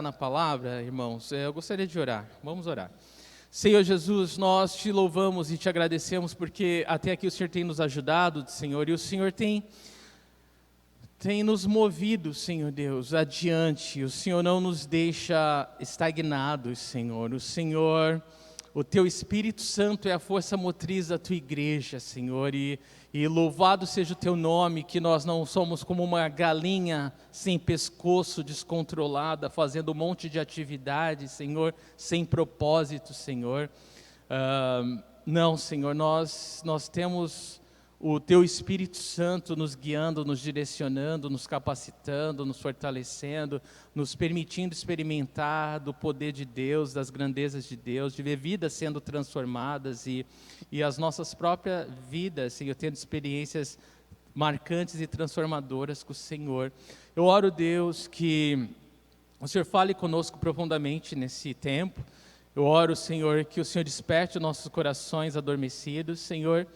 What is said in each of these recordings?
Na palavra, irmãos, eu gostaria de orar. Vamos orar. Senhor Jesus, nós te louvamos e te agradecemos porque até aqui o Senhor tem nos ajudado, Senhor, e o Senhor tem nos movido, Senhor Deus, adiante. O Senhor não nos deixa estagnados, Senhor. O Teu Espírito Santo é a força motriz da Tua igreja, Senhor, e louvado seja o Teu nome, que nós não somos como uma galinha sem pescoço, descontrolada, fazendo um monte de atividades, Senhor, sem propósito, Senhor. Não, Senhor, nós temos o Teu Espírito Santo nos guiando, nos direcionando, nos capacitando, nos fortalecendo, nos permitindo experimentar do poder de Deus, das grandezas de Deus, de ver vidas sendo transformadas e as nossas próprias vidas, Senhor, tendo experiências marcantes e transformadoras com o Senhor. Eu oro, Deus, que o Senhor fale conosco profundamente nesse tempo. Eu oro, Senhor, que o Senhor desperte os nossos corações adormecidos, Senhor.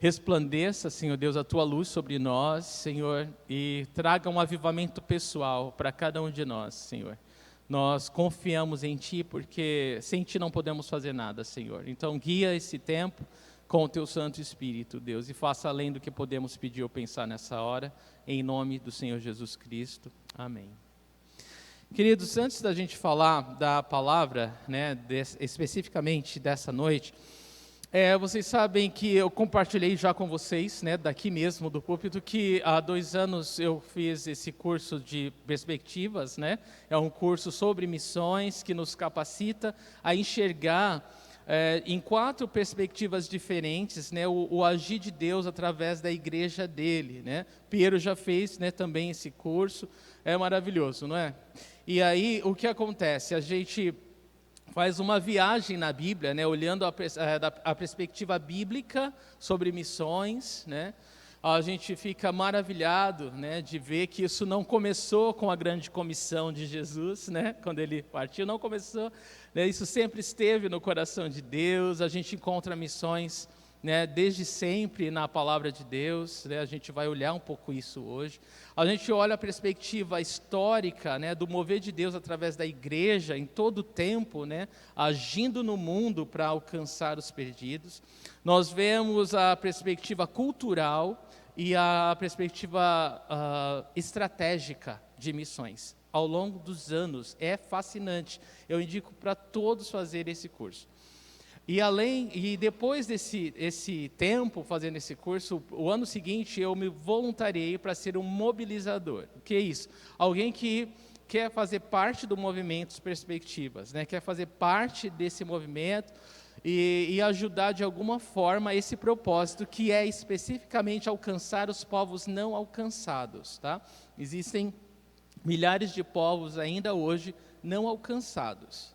Resplandeça, Senhor Deus, a Tua luz sobre nós, Senhor, e traga um avivamento pessoal para cada um de nós, Senhor. Nós confiamos em Ti, porque sem Ti não podemos fazer nada, Senhor. Então, guia esse tempo com o Teu Santo Espírito, Deus, e faça além do que podemos pedir ou pensar nessa hora, em nome do Senhor Jesus Cristo. Amém. Queridos, antes da gente falar da palavra, especificamente dessa noite, vocês sabem que eu compartilhei já com vocês, daqui mesmo do púlpito, que há 2 anos eu fiz esse curso de perspectivas, é um curso sobre missões que nos capacita a enxergar em 4 perspectivas diferentes, o agir de Deus através da igreja dele, Piero já fez, também esse curso, é maravilhoso, não é? E aí, o que acontece? A gente faz uma viagem na Bíblia, olhando a perspectiva bíblica sobre missões, A gente fica maravilhado, de ver que isso não começou com a grande comissão de Jesus, quando ele partiu, não começou, isso sempre esteve no coração de Deus. A gente encontra missões, desde sempre na palavra de Deus, a gente vai olhar um pouco isso hoje. A gente olha a perspectiva histórica, do mover de Deus através da igreja em todo o tempo, agindo no mundo para alcançar os perdidos. Nós vemos a perspectiva cultural e a perspectiva estratégica de missões ao longo dos anos. É fascinante. Eu indico para todos fazerem esse curso. E depois desse tempo fazendo esse curso, o ano seguinte eu me voluntariei para ser um mobilizador. O que é isso? Alguém que quer fazer parte do movimento Perspectivas, quer fazer parte desse movimento e ajudar de alguma forma esse propósito, que é especificamente alcançar os povos não alcançados. Tá? Existem milhares de povos ainda hoje não alcançados,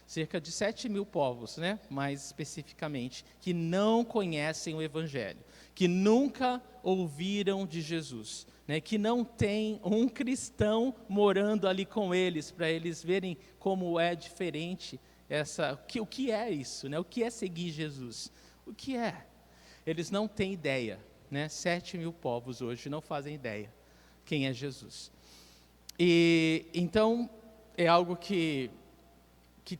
cerca de 7.000 povos, mais especificamente, que não conhecem o Evangelho, que nunca ouviram de Jesus, que não tem um cristão morando ali com eles, para eles verem como é diferente o que é isso, o que é seguir Jesus, o que é? Eles não têm ideia, 7.000 povos hoje não fazem ideia quem é Jesus. E então é algo que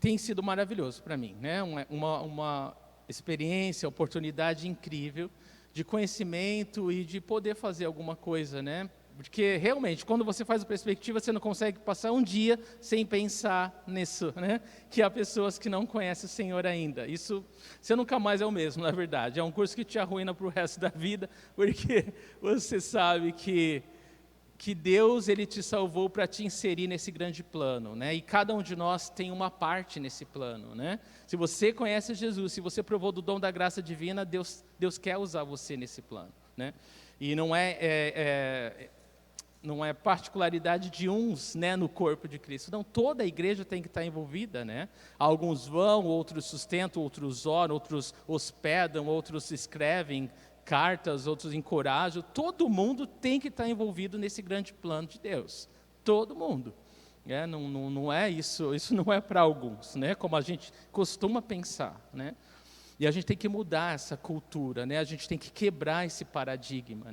tem sido maravilhoso para mim, uma experiência, oportunidade incrível de conhecimento e de poder fazer alguma coisa, Porque realmente, quando você faz a perspectiva, você não consegue passar um dia sem pensar nisso, Que há pessoas que não conhecem o Senhor ainda. Isso, você nunca mais é o mesmo, na verdade. É um curso que te arruína para o resto da vida, porque você sabe que Deus, Ele te salvou para te inserir nesse grande plano, E cada um de nós tem uma parte nesse plano, Se você conhece Jesus, se você provou do dom da graça divina, Deus quer usar você nesse plano, E não é particularidade de uns, no corpo de Cristo. Não, toda a igreja tem que estar envolvida, Alguns vão, outros sustentam, outros oram, outros hospedam, outros escrevem cartas, outros encorajam. Todo mundo tem que estar envolvido nesse grande plano de Deus. Todo mundo. Não é isso não é para alguns, como a gente costuma pensar, E a gente tem que mudar essa cultura, A gente tem que quebrar esse paradigma,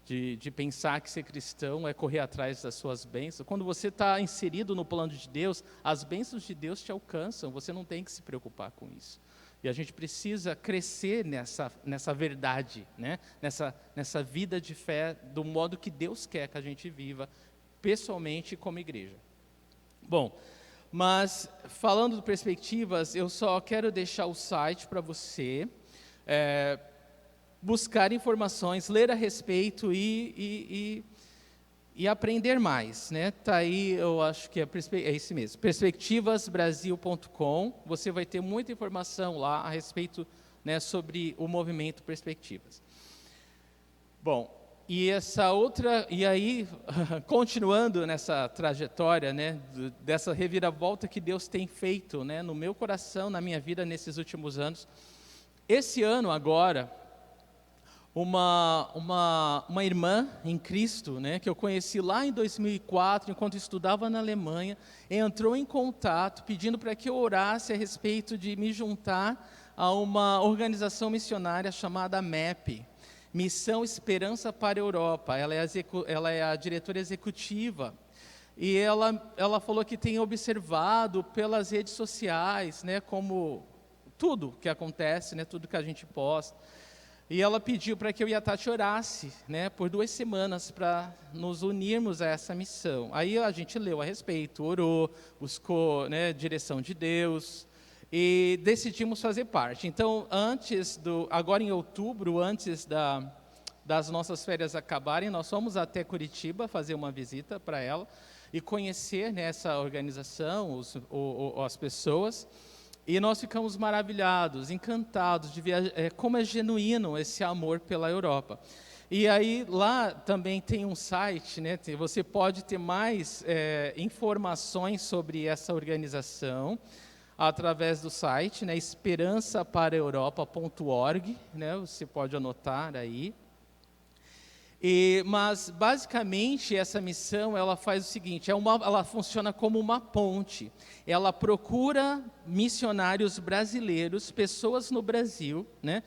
de pensar que ser cristão é correr atrás das suas bênçãos. Quando você está inserido no plano de Deus, as bênçãos de Deus te alcançam, você não tem que se preocupar com isso. E a gente precisa crescer nessa verdade, né? nessa vida de fé, do modo que Deus quer que a gente viva, pessoalmente como igreja. Bom, mas falando de perspectivas, eu só quero deixar o site para você buscar informações, ler a respeito e aprender mais, né? Tá aí, eu acho que é esse mesmo, perspectivasbrasil.com. Você vai ter muita informação lá a respeito, né, sobre o movimento Perspectivas. Bom, e aí, continuando nessa trajetória, né, dessa reviravolta que Deus tem feito, né, no meu coração, na minha vida nesses últimos anos. Esse ano agora, uma irmã em Cristo, né, que eu conheci lá em 2004, enquanto estudava na Alemanha, entrou em contato pedindo para que eu orasse a respeito de me juntar a uma organização missionária chamada MEP, Missão Esperança para a Europa. Ela é a diretora executiva. E ela falou que tem observado pelas redes sociais, né, como tudo que acontece, né, tudo que a gente posta. E ela pediu para que eu e a Tati orasse, né, por 2 semanas para nos unirmos a essa missão. Aí a gente leu a respeito, orou, buscou, né, direção de Deus e decidimos fazer parte. Então, agora em outubro, antes das nossas férias acabarem, nós fomos até Curitiba fazer uma visita para ela e conhecer, né, essa organização, as pessoas. E nós ficamos maravilhados, encantados de ver como é genuíno esse amor pela Europa. E aí lá também tem um site, né? Você pode ter mais informações sobre essa organização através do site, né? esperançaparaeuropa.org, né? Você pode anotar aí. Mas, basicamente, essa missão, ela faz o seguinte, ela funciona como uma ponte. Ela procura missionários brasileiros, pessoas no Brasil, né,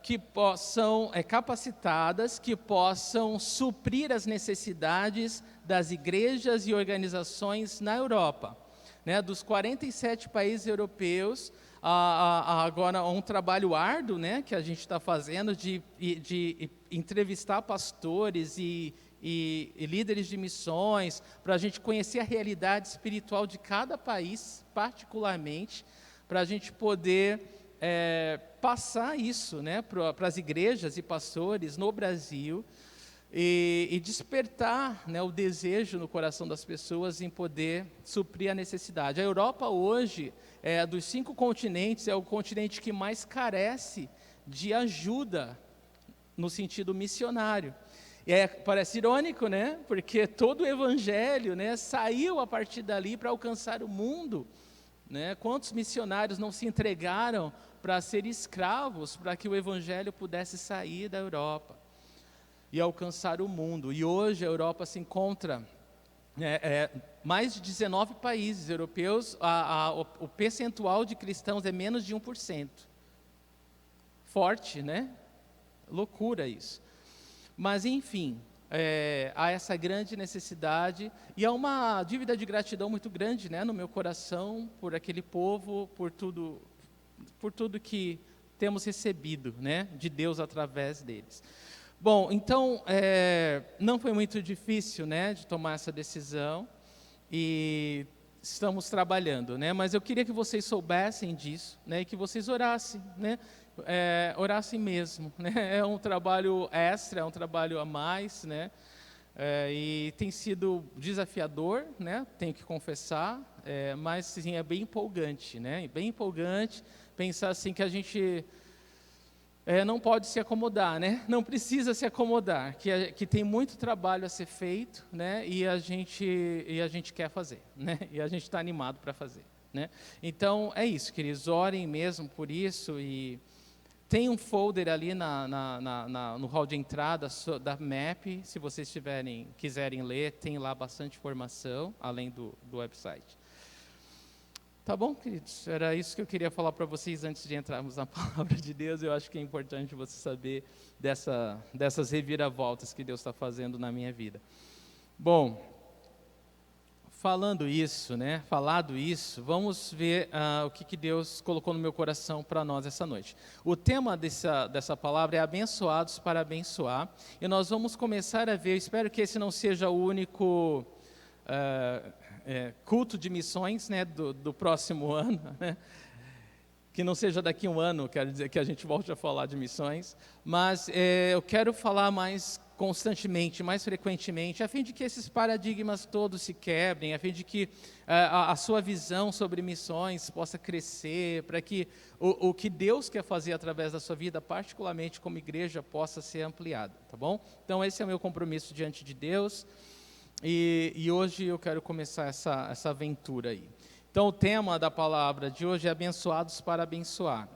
que possam, capacitadas, que possam suprir as necessidades das igrejas e organizações na Europa. Né, dos 47 países europeus, agora um trabalho árduo, né, que a gente está fazendo de entrevistar pastores e líderes de missões, para a gente conhecer a realidade espiritual de cada país, particularmente, para a gente poder passar isso, né, para as igrejas e pastores no Brasil, e despertar, né, o desejo no coração das pessoas em poder suprir a necessidade. A Europa hoje, dos 5 continentes, é o continente que mais carece de ajuda no sentido missionário. Parece irônico, né? Porque todo o evangelho, né, saiu a partir dali para alcançar o mundo. Né? Quantos missionários não se entregaram para ser escravos, para que o evangelho pudesse sair da Europa e alcançar o mundo. E hoje a Europa se encontra, mais de 19 países europeus, o percentual de cristãos é menos de 1%. Forte, né? Loucura isso. Mas, enfim, há essa grande necessidade e há uma dívida de gratidão muito grande, né, no meu coração por aquele povo, por tudo que temos recebido, né, de Deus através deles. Bom, então, não foi muito difícil, né, de tomar essa decisão e estamos trabalhando, né, mas eu queria que vocês soubessem disso, né, e que vocês orassem, né, orassem mesmo, né, é um trabalho extra, é um trabalho a mais, né, e tem sido desafiador, né, tenho que confessar, mas sim, é bem empolgante, né, bem empolgante pensar assim que a gente não pode se acomodar, né? Não precisa se acomodar, que tem muito trabalho a ser feito, né? E a gente quer fazer, né? E a gente está animado para fazer, né? Então é isso, queridos, orem mesmo por isso e tem um folder ali no hall de entrada da MEP, se vocês quiserem ler, tem lá bastante informação além do website. Tá bom, queridos? Era isso que eu queria falar para vocês antes de entrarmos na palavra de Deus. Eu acho que é importante você saber dessas reviravoltas que Deus está fazendo na minha vida. Bom, falado isso, vamos ver o que Deus colocou no meu coração para nós essa noite. O tema dessa palavra é abençoados para abençoar. E nós vamos começar a ver, eu espero que esse não seja o único culto de missões, né, do próximo ano, né? Que não seja daqui a um ano, quero dizer, que a gente volte a falar de missões, mas eu quero falar mais constantemente, mais frequentemente, a fim de que esses paradigmas todos se quebrem, a fim de que a sua visão sobre missões possa crescer, para que o que Deus quer fazer através da sua vida, particularmente como igreja, possa ser ampliado, tá bom? Então esse é o meu compromisso diante de Deus, e hoje eu quero começar essa aventura aí. Então o tema da palavra de hoje é abençoados para abençoar.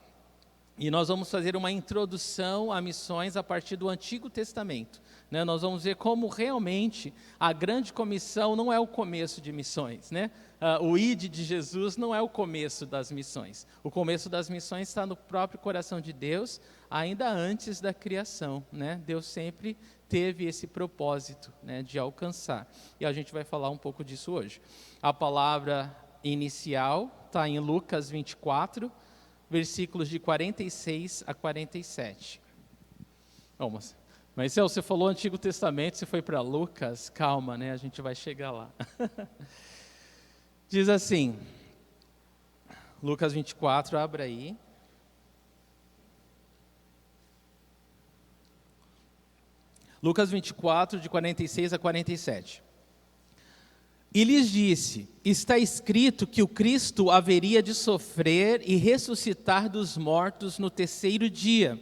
E nós vamos fazer uma introdução a missões a partir do Antigo Testamento, né? Nós vamos ver como realmente a grande comissão não é o começo de missões, né? O ide de Jesus não é o começo das missões. O começo das missões está no próprio coração de Deus, ainda antes da criação, né? Deus sempre teve esse propósito, né, de alcançar. E a gente vai falar um pouco disso hoje. A palavra inicial está em Lucas 24, versículos de 46 a 47. Vamos. Mas se você falou Antigo Testamento, você foi para Lucas, calma, né? A gente vai chegar lá. Diz assim, Lucas 24, abra aí. Lucas 24, de 46 a 47. E lhes disse, está escrito que o Cristo haveria de sofrer e ressuscitar dos mortos no terceiro dia,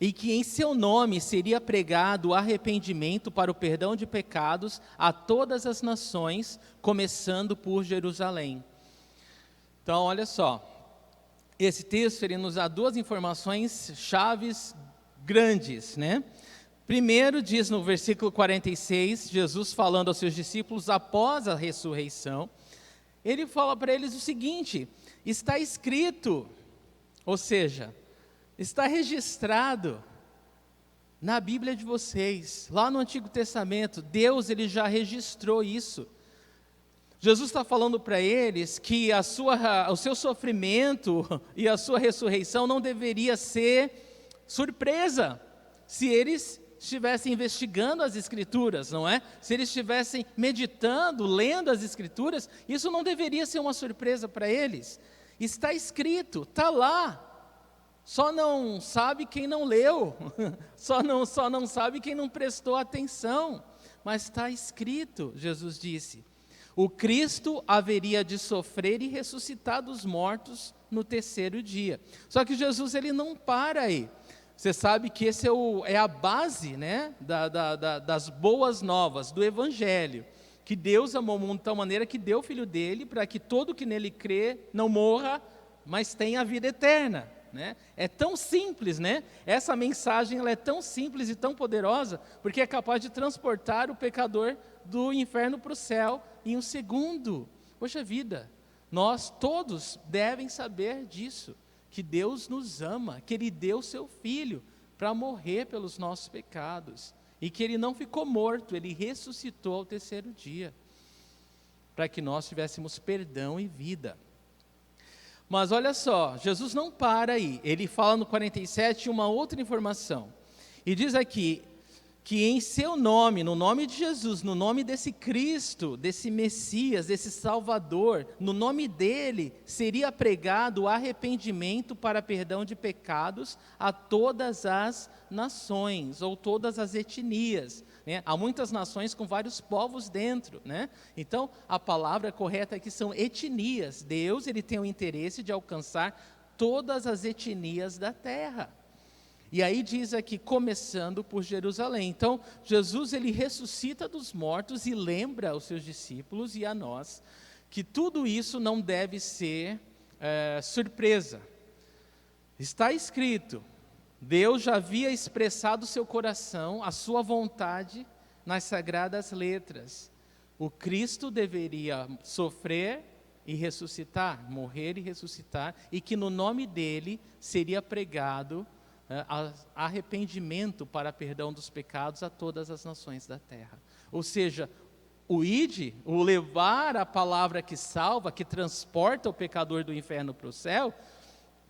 e que em seu nome seria pregado o arrependimento para o perdão de pecados a todas as nações, começando por Jerusalém. Então, olha só, esse texto ele nos dá duas informações chaves grandes, né? Primeiro diz no versículo 46, Jesus falando aos seus discípulos após a ressurreição, ele fala para eles o seguinte, está escrito, ou seja, está registrado na Bíblia de vocês, lá no Antigo Testamento, Deus ele já registrou isso. Jesus está falando para eles que o seu sofrimento e a sua ressurreição não deveria ser surpresa, se eles estivessem investigando as Escrituras, não é? Se eles estivessem meditando, lendo as Escrituras, isso não deveria ser uma surpresa para eles. Está escrito, está lá. Só não sabe quem não leu, só não sabe quem não prestou atenção. Mas está escrito, Jesus disse, o Cristo haveria de sofrer e ressuscitar dos mortos no terceiro dia. Só que Jesus ele não para aí. Você sabe que esse é a base, né, das boas novas, do Evangelho. Que Deus amou o mundo de tal maneira que deu o Filho dele para que todo que nele crê não morra, mas tenha a vida eterna. Né? É tão simples, né? Essa mensagem ela é tão simples e tão poderosa, porque é capaz de transportar o pecador do inferno para o céu em um segundo. Poxa vida, nós todos devem saber disso. Que Deus nos ama, que Ele deu seu Filho para morrer pelos nossos pecados, e que Ele não ficou morto, Ele ressuscitou ao terceiro dia, para que nós tivéssemos perdão e vida. Mas olha só, Jesus não para aí, Ele fala no 47 uma outra informação, e diz aqui, que em seu nome, no nome de Jesus, no nome desse Cristo, desse Messias, desse Salvador, no nome dele, seria pregado o arrependimento para perdão de pecados a todas as nações, ou todas as etnias, né? Há muitas nações com vários povos dentro, né? Então, a palavra correta aqui são etnias. Deus, ele tem o interesse de alcançar todas as etnias da terra. E aí diz aqui, começando por Jerusalém. Então, Jesus ele ressuscita dos mortos e lembra aos seus discípulos e a nós que tudo isso não deve ser surpresa. Está escrito, Deus já havia expressado o seu coração, a sua vontade nas sagradas letras. O Cristo deveria sofrer, e ressuscitar, morrer e ressuscitar, e que no nome dele seria pregado arrependimento para perdão dos pecados a todas as nações da terra. Ou seja, o ide, o levar a palavra que salva, que transporta o pecador do inferno para o céu,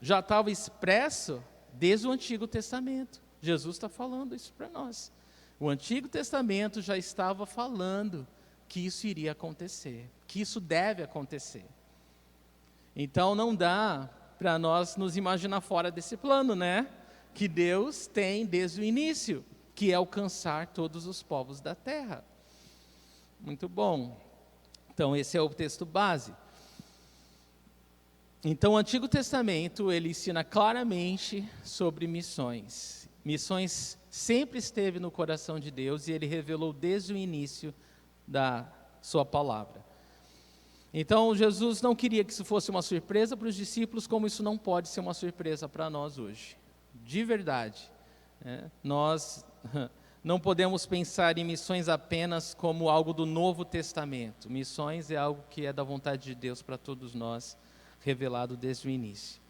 já estava expresso desde o Antigo Testamento. Jesus está falando isso para nós. O Antigo Testamento já estava falando que isso iria acontecer, que isso deve acontecer. Então não dá para nós nos imaginar fora desse plano, né? Que Deus tem desde o início, que é alcançar todos os povos da terra. Muito bom. Então esse é o texto base. Então o Antigo Testamento, ele ensina claramente sobre missões. Missões sempre esteve no coração de Deus e ele revelou desde o início da sua palavra. Então Jesus não queria que isso fosse uma surpresa para os discípulos, como isso não pode ser uma surpresa para nós hoje. De verdade, nós não podemos pensar em missões apenas como algo do Novo Testamento. Missões é algo que é da vontade de Deus para todos nós, revelado desde o início.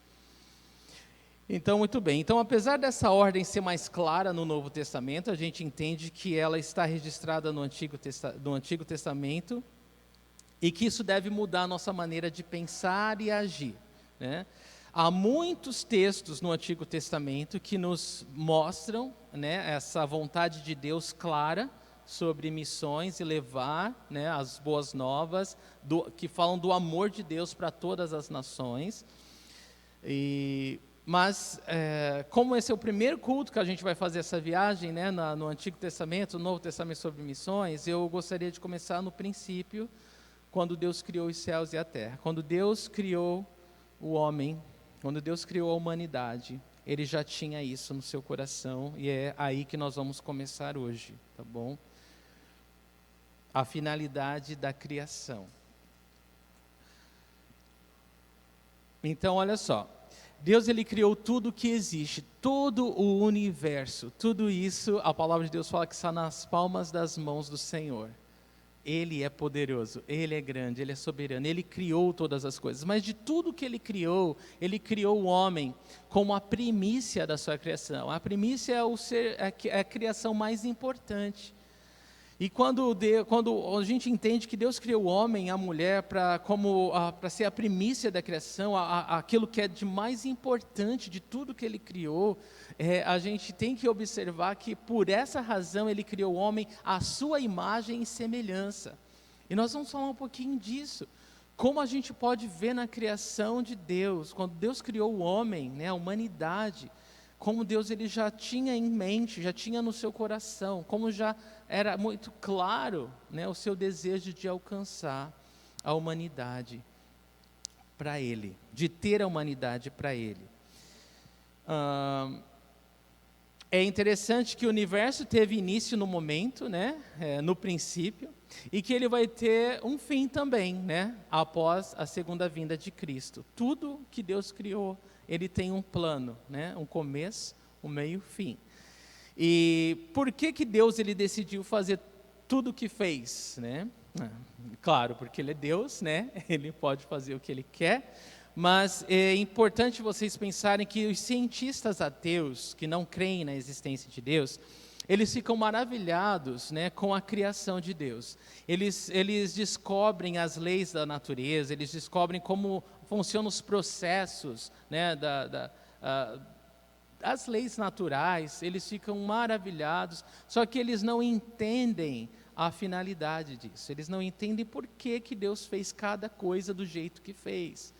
Então, muito bem. Então, apesar dessa ordem ser mais clara no Novo Testamento, a gente entende que ela está registrada no Antigo Testamento e que isso deve mudar a nossa maneira de pensar e agir, né? Há muitos textos no Antigo Testamento que nos mostram, né, essa vontade de Deus clara sobre missões e levar, né, as boas novas, que falam do amor de Deus para todas as nações. Mas, como esse é o primeiro culto que a gente vai fazer essa viagem, né, no Antigo Testamento, no Novo Testamento sobre missões, eu gostaria de começar no princípio, quando Deus criou os céus e a terra. Quando Deus criou o homem, quando Deus criou a humanidade, Ele já tinha isso no seu coração, e é aí que nós vamos começar hoje, tá bom? A finalidade da criação. Então, olha só, Deus, Ele criou tudo que existe, todo o universo, tudo isso, a palavra de Deus fala que está nas palmas das mãos do Senhor. Ele é poderoso, Ele é grande, Ele é soberano, Ele criou todas as coisas, mas de tudo que Ele criou o homem como a primícia da sua criação. A primícia é a criação mais importante. E quando a gente entende que Deus criou o homem e a mulher para ser a primícia da criação, aquilo que é de mais importante de tudo que Ele criou, a gente tem que observar que por essa razão Ele criou o homem à sua imagem e semelhança. E nós vamos falar um pouquinho disso. Como a gente pode ver na criação de Deus, quando Deus criou o homem, né, a humanidade, como Deus ele já tinha em mente, já tinha no seu coração, como já era muito claro, né, o seu desejo de alcançar a humanidade para Ele, de ter a humanidade para Ele. É interessante que o universo teve início no momento, né, no princípio, e que ele vai ter um fim também, né, após a segunda vinda de Cristo. Tudo que Deus criou, Ele tem um plano, né, um começo, um meio, fim. E por que Deus ele decidiu fazer tudo o que fez, né? Claro, porque Ele é Deus, né? Ele pode fazer o que Ele quer. Mas é importante vocês pensarem que os cientistas ateus, que não creem na existência de Deus, eles ficam maravilhados, né, com a criação de Deus. Eles descobrem as leis da natureza, eles descobrem como funcionam os processos, né, as leis naturais, eles ficam maravilhados, só que eles não entendem a finalidade disso, eles não entendem por que Deus fez cada coisa do jeito que fez.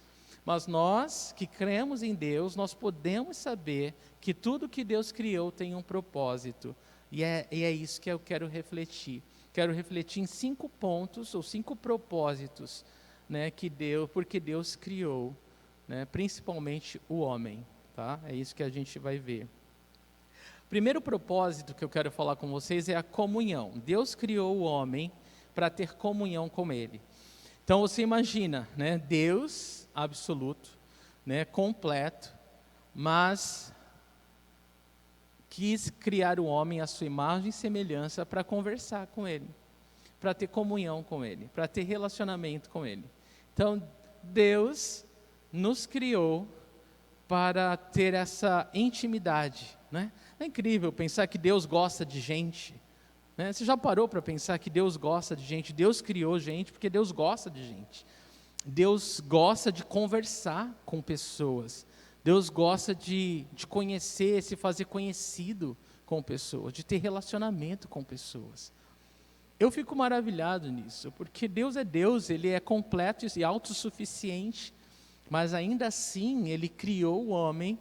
Mas nós que cremos em Deus, nós podemos saber que tudo que Deus criou tem um propósito. E é isso que eu quero refletir. Quero refletir em 5 pontos, ou 5 propósitos, né, porque Deus criou, né, principalmente o homem. Tá? É isso que a gente vai ver. Primeiro propósito que eu quero falar com vocês é a comunhão. Deus criou o homem para ter comunhão com Ele. Então você imagina, né, Deus absoluto, né, completo, mas quis criar o homem à sua imagem e semelhança para conversar com Ele, para ter comunhão com Ele, para ter relacionamento com Ele. Então, Deus nos criou para ter essa intimidade, né? É incrível pensar que Deus gosta de gente, né? Você já parou para pensar que Deus gosta de gente? Deus criou gente porque Deus gosta de gente. Deus gosta de conversar com pessoas. Deus gosta de conhecer, se fazer conhecido com pessoas, de ter relacionamento com pessoas. Eu fico maravilhado nisso, porque Deus é Deus, Ele é completo e autossuficiente, mas ainda assim Ele criou o homem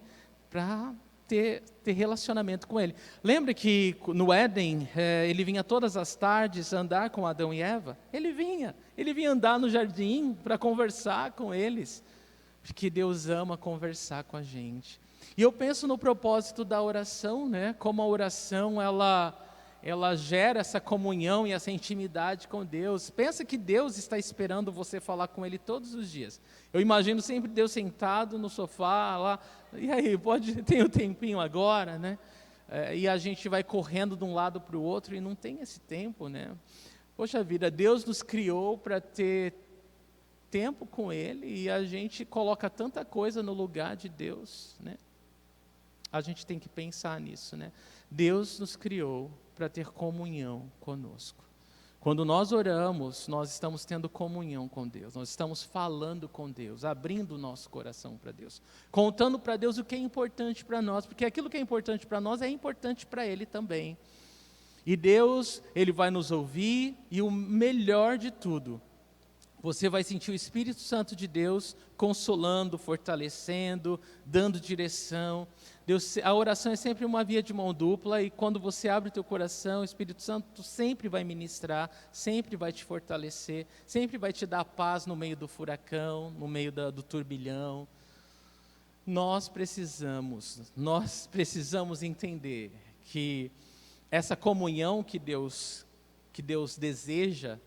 para ter relacionamento com Ele. Lembra que no Éden, Ele vinha todas as tardes andar com Adão e Eva? Ele vinha andar no jardim para conversar com eles, porque Deus ama conversar com a gente. E eu penso no propósito da oração, né? Como a oração, ela gera essa comunhão e essa intimidade com Deus. Pensa que Deus está esperando você falar com Ele todos os dias. Eu imagino sempre Deus sentado no sofá lá, e aí, tem um tempinho agora, né? E a gente vai correndo de um lado para o outro e não tem esse tempo, né? Poxa vida, Deus nos criou para ter tempo com Ele e a gente coloca tanta coisa no lugar de Deus, né? A gente tem que pensar nisso, né? Deus nos criou para ter comunhão conosco. Quando nós oramos, nós estamos tendo comunhão com Deus, nós estamos falando com Deus, abrindo o nosso coração para Deus, contando para Deus o que é importante para nós, porque aquilo que é importante para nós é importante para Ele também. E Deus, Ele vai nos ouvir, e o melhor de tudo, você vai sentir o Espírito Santo de Deus consolando, fortalecendo, dando direção. A oração é sempre uma via de mão dupla, e quando você abre o teu coração, o Espírito Santo sempre vai ministrar, sempre vai te fortalecer, sempre vai te dar paz no meio do furacão, no meio do turbilhão. Nós precisamos entender que essa comunhão que Deus deseja,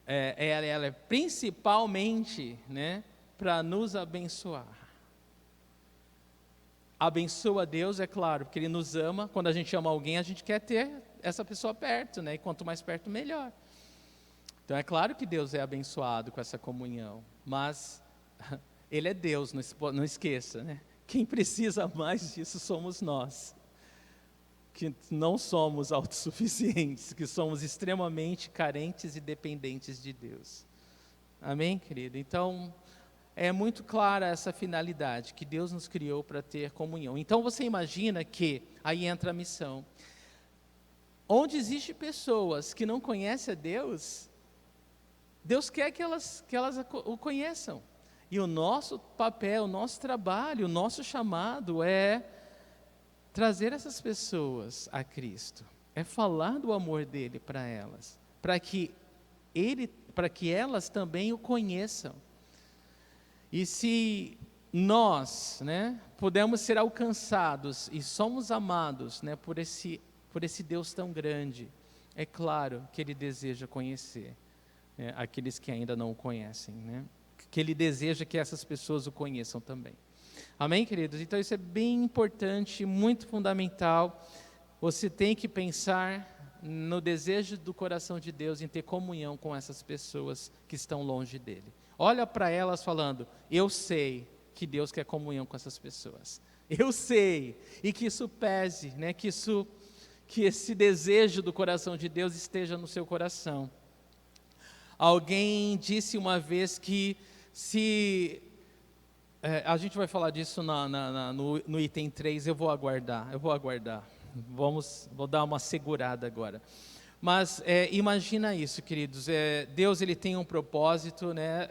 ela é principalmente, né, para nos abençoar. Abençoa Deus, é claro, porque Ele nos ama. Quando a gente ama alguém, a gente quer ter essa pessoa perto, né? E quanto mais perto, melhor. Então é claro que Deus é abençoado com essa comunhão, mas Ele é Deus, não esqueça, né? Quem precisa mais disso somos nós, que não somos autossuficientes, que somos extremamente carentes e dependentes de Deus. Amém, querido? Então, é muito clara essa finalidade, que Deus nos criou para ter comunhão. Então, você imagina que, aí entra a missão, onde existem pessoas que não conhecem a Deus, Deus quer que elas o conheçam. E o nosso papel, o nosso trabalho, o nosso chamado é trazer essas pessoas a Cristo, é falar do amor dele para elas, para que elas também o conheçam. E se nós, né, podemos ser alcançados e somos amados, né, por esse Deus tão grande, é claro que Ele deseja conhecer, né, aqueles que ainda não o conhecem, né, que Ele deseja que essas pessoas o conheçam também. Amém, queridos? Então isso é bem importante, muito fundamental. Você tem que pensar no desejo do coração de Deus em ter comunhão com essas pessoas que estão longe dele. Olha para elas falando, eu sei que Deus quer comunhão com essas pessoas. Eu sei, e que isso pese, né? Que esse desejo do coração de Deus esteja no seu coração. Alguém disse uma vez que a gente vai falar disso no item 3, eu vou aguardar. Vou dar uma segurada agora. Mas imagina isso, queridos, Deus ele tem um propósito, né,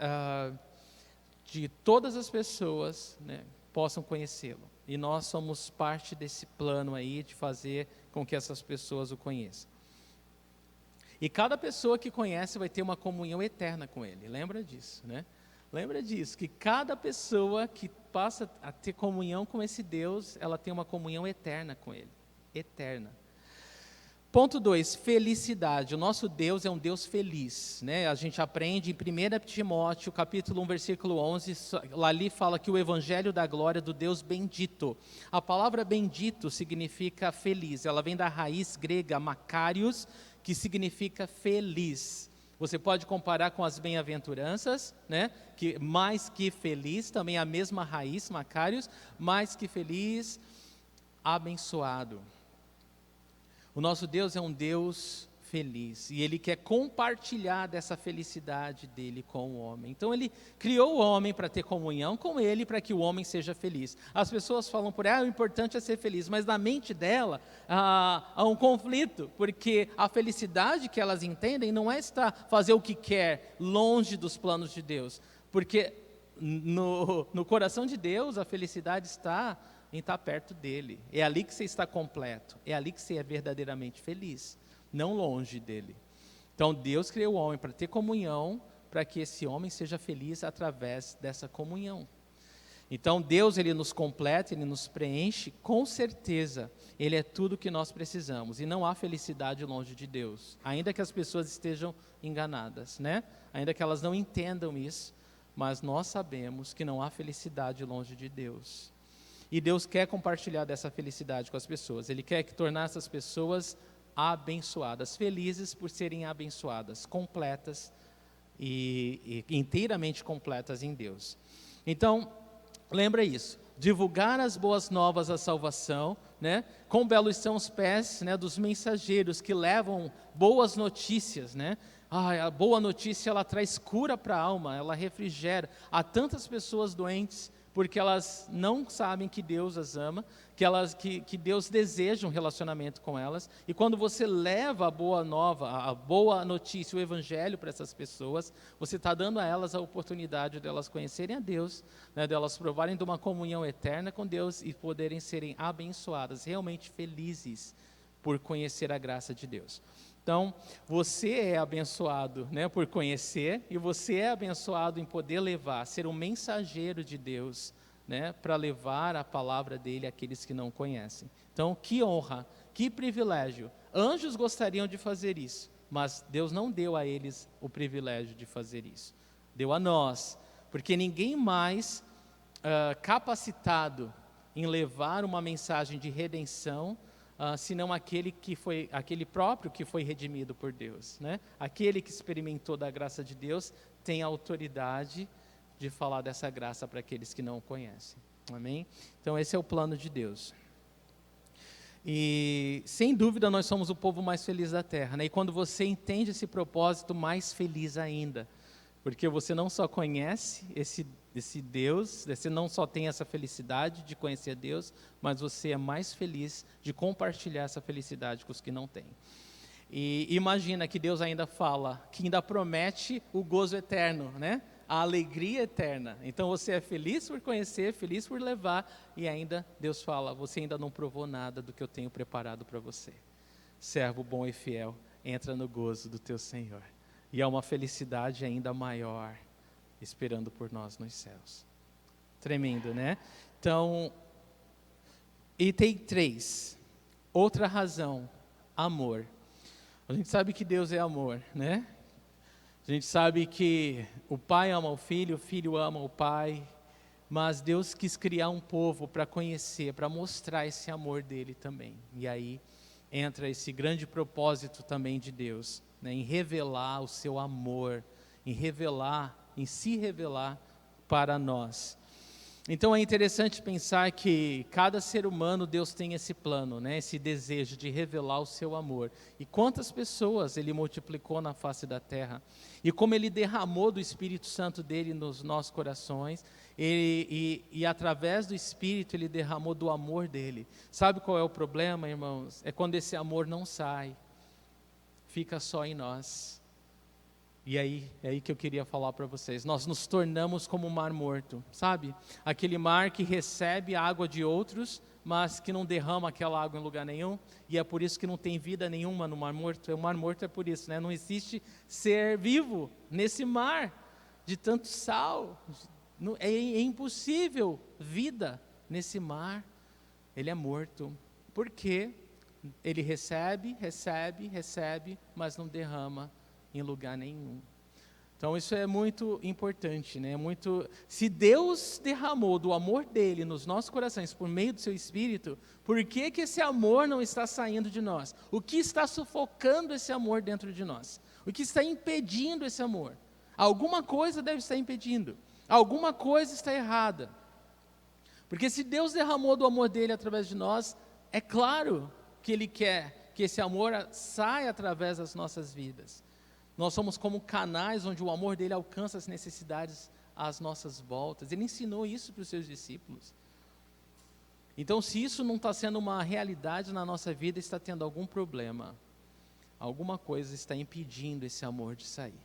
de todas as pessoas, né, possam conhecê-lo. E nós somos parte desse plano aí de fazer com que essas pessoas o conheçam. E cada pessoa que conhece vai ter uma comunhão eterna com ele, lembra disso, né? Lembra disso, que cada pessoa que passa a ter comunhão com esse Deus, ela tem uma comunhão eterna com Ele, eterna. Ponto 2, felicidade. O nosso Deus é um Deus feliz, né? A gente aprende em 1 Timóteo, capítulo 1, versículo 11, lá ali fala que o evangelho da glória do Deus bendito. A palavra bendito significa feliz, ela vem da raiz grega, makarios, que significa feliz. Você pode comparar com as bem-aventuranças, né? Que mais que feliz, também a mesma raiz, Macários, mais que feliz, abençoado. O nosso Deus é um Deus feliz e Ele quer compartilhar dessa felicidade dEle com o homem. Então Ele criou o homem para ter comunhão com Ele, para que o homem seja feliz. As pessoas falam por aí, o importante é ser feliz, mas na mente dela há um conflito, porque a felicidade que elas entendem não é fazer o que quer longe dos planos de Deus, porque no coração de Deus a felicidade está em estar perto dEle. É ali que você está completo, é ali que você é verdadeiramente feliz, não longe dEle. Então Deus criou o homem para ter comunhão, para que esse homem seja feliz através dessa comunhão. Então Deus, Ele nos completa, Ele nos preenche, com certeza Ele é tudo que nós precisamos, e não há felicidade longe de Deus, ainda que as pessoas estejam enganadas, né? Ainda que elas não entendam isso, mas nós sabemos que não há felicidade longe de Deus. E Deus quer compartilhar dessa felicidade com as pessoas. Ele quer tornar essas pessoas abençoadas, felizes por serem abençoadas, completas e inteiramente completas em Deus. Então, lembra isso, divulgar as boas novas da salvação, né? Quão belos são os pés, né, dos mensageiros que levam boas notícias, né? A boa notícia, ela traz cura para a alma, ela refrigera. Há tantas pessoas doentes porque elas não sabem que Deus as ama, que Deus deseja um relacionamento com elas, e quando você leva a boa nova, a boa notícia, o evangelho para essas pessoas, você está dando a elas a oportunidade de elas conhecerem a Deus, né, de elas provarem de uma comunhão eterna com Deus e poderem serem abençoadas, realmente felizes por conhecer a graça de Deus. Então, você é abençoado, né, por conhecer, e você é abençoado em poder levar, ser um mensageiro de Deus, né, para levar a palavra dele àqueles que não conhecem. Então, que honra, que privilégio. Anjos gostariam de fazer isso, mas Deus não deu a eles o privilégio de fazer isso. Deu a nós, porque ninguém mais capacitado em levar uma mensagem de redenção, senão aquele próprio que foi redimido por Deus, né? Aquele que experimentou da graça de Deus tem a autoridade de falar dessa graça para aqueles que não o conhecem. Amém? Então esse é o plano de Deus. E sem dúvida nós somos o povo mais feliz da terra, né? E quando você entende esse propósito, mais feliz ainda, porque você não só conhece esse Deus, você não só tem essa felicidade de conhecer a Deus, mas você é mais feliz de compartilhar essa felicidade com os que não têm. E imagina que Deus ainda fala, que ainda promete o gozo eterno, né? A alegria eterna. Então você é feliz por conhecer, feliz por levar, e ainda Deus fala, você ainda não provou nada do que eu tenho preparado para você. Servo bom e fiel, entra no gozo do teu Senhor. E há uma felicidade ainda maior esperando por nós nos céus. Tremendo, né? Então, item 3, outra razão, amor. A gente sabe que Deus é amor, né? A gente sabe que o pai ama o filho ama o pai, mas Deus quis criar um povo para conhecer, para mostrar esse amor dele também. E aí entra esse grande propósito também de Deus, né, em revelar o seu amor, em se revelar para nós. Então é interessante pensar que cada ser humano, Deus tem esse plano, né, esse desejo de revelar o seu amor. E quantas pessoas Ele multiplicou na face da terra. E como Ele derramou do Espírito Santo dEle nos nossos corações, e através do Espírito Ele derramou do amor dEle. Sabe qual é o problema, irmãos? É quando esse amor não sai, fica só em nós. E aí, é aí que eu queria falar para vocês. Nós nos tornamos como um mar morto, sabe? Aquele mar que recebe a água de outros, mas que não derrama aquela água em lugar nenhum. E é por isso que não tem vida nenhuma no mar morto. O mar morto é por isso, né? Não existe ser vivo nesse mar de tanto sal. É impossível vida nesse mar. Ele é morto. Por quê? Ele recebe, mas não derrama em lugar nenhum. Então isso é muito importante, né? Se Deus derramou do amor dele nos nossos corações por meio do seu Espírito, por que esse amor não está saindo de nós? O que está sufocando esse amor dentro de nós? O que está impedindo esse amor? Alguma coisa deve estar impedindo. Alguma coisa está errada. Porque se Deus derramou do amor dele através de nós, é claro que Ele quer que esse amor saia através das nossas vidas. Nós somos como canais onde o amor dele alcança as necessidades às nossas voltas. Ele ensinou isso para os seus discípulos. Então, se isso não está sendo uma realidade na nossa vida, está tendo algum problema. Alguma coisa está impedindo esse amor de sair.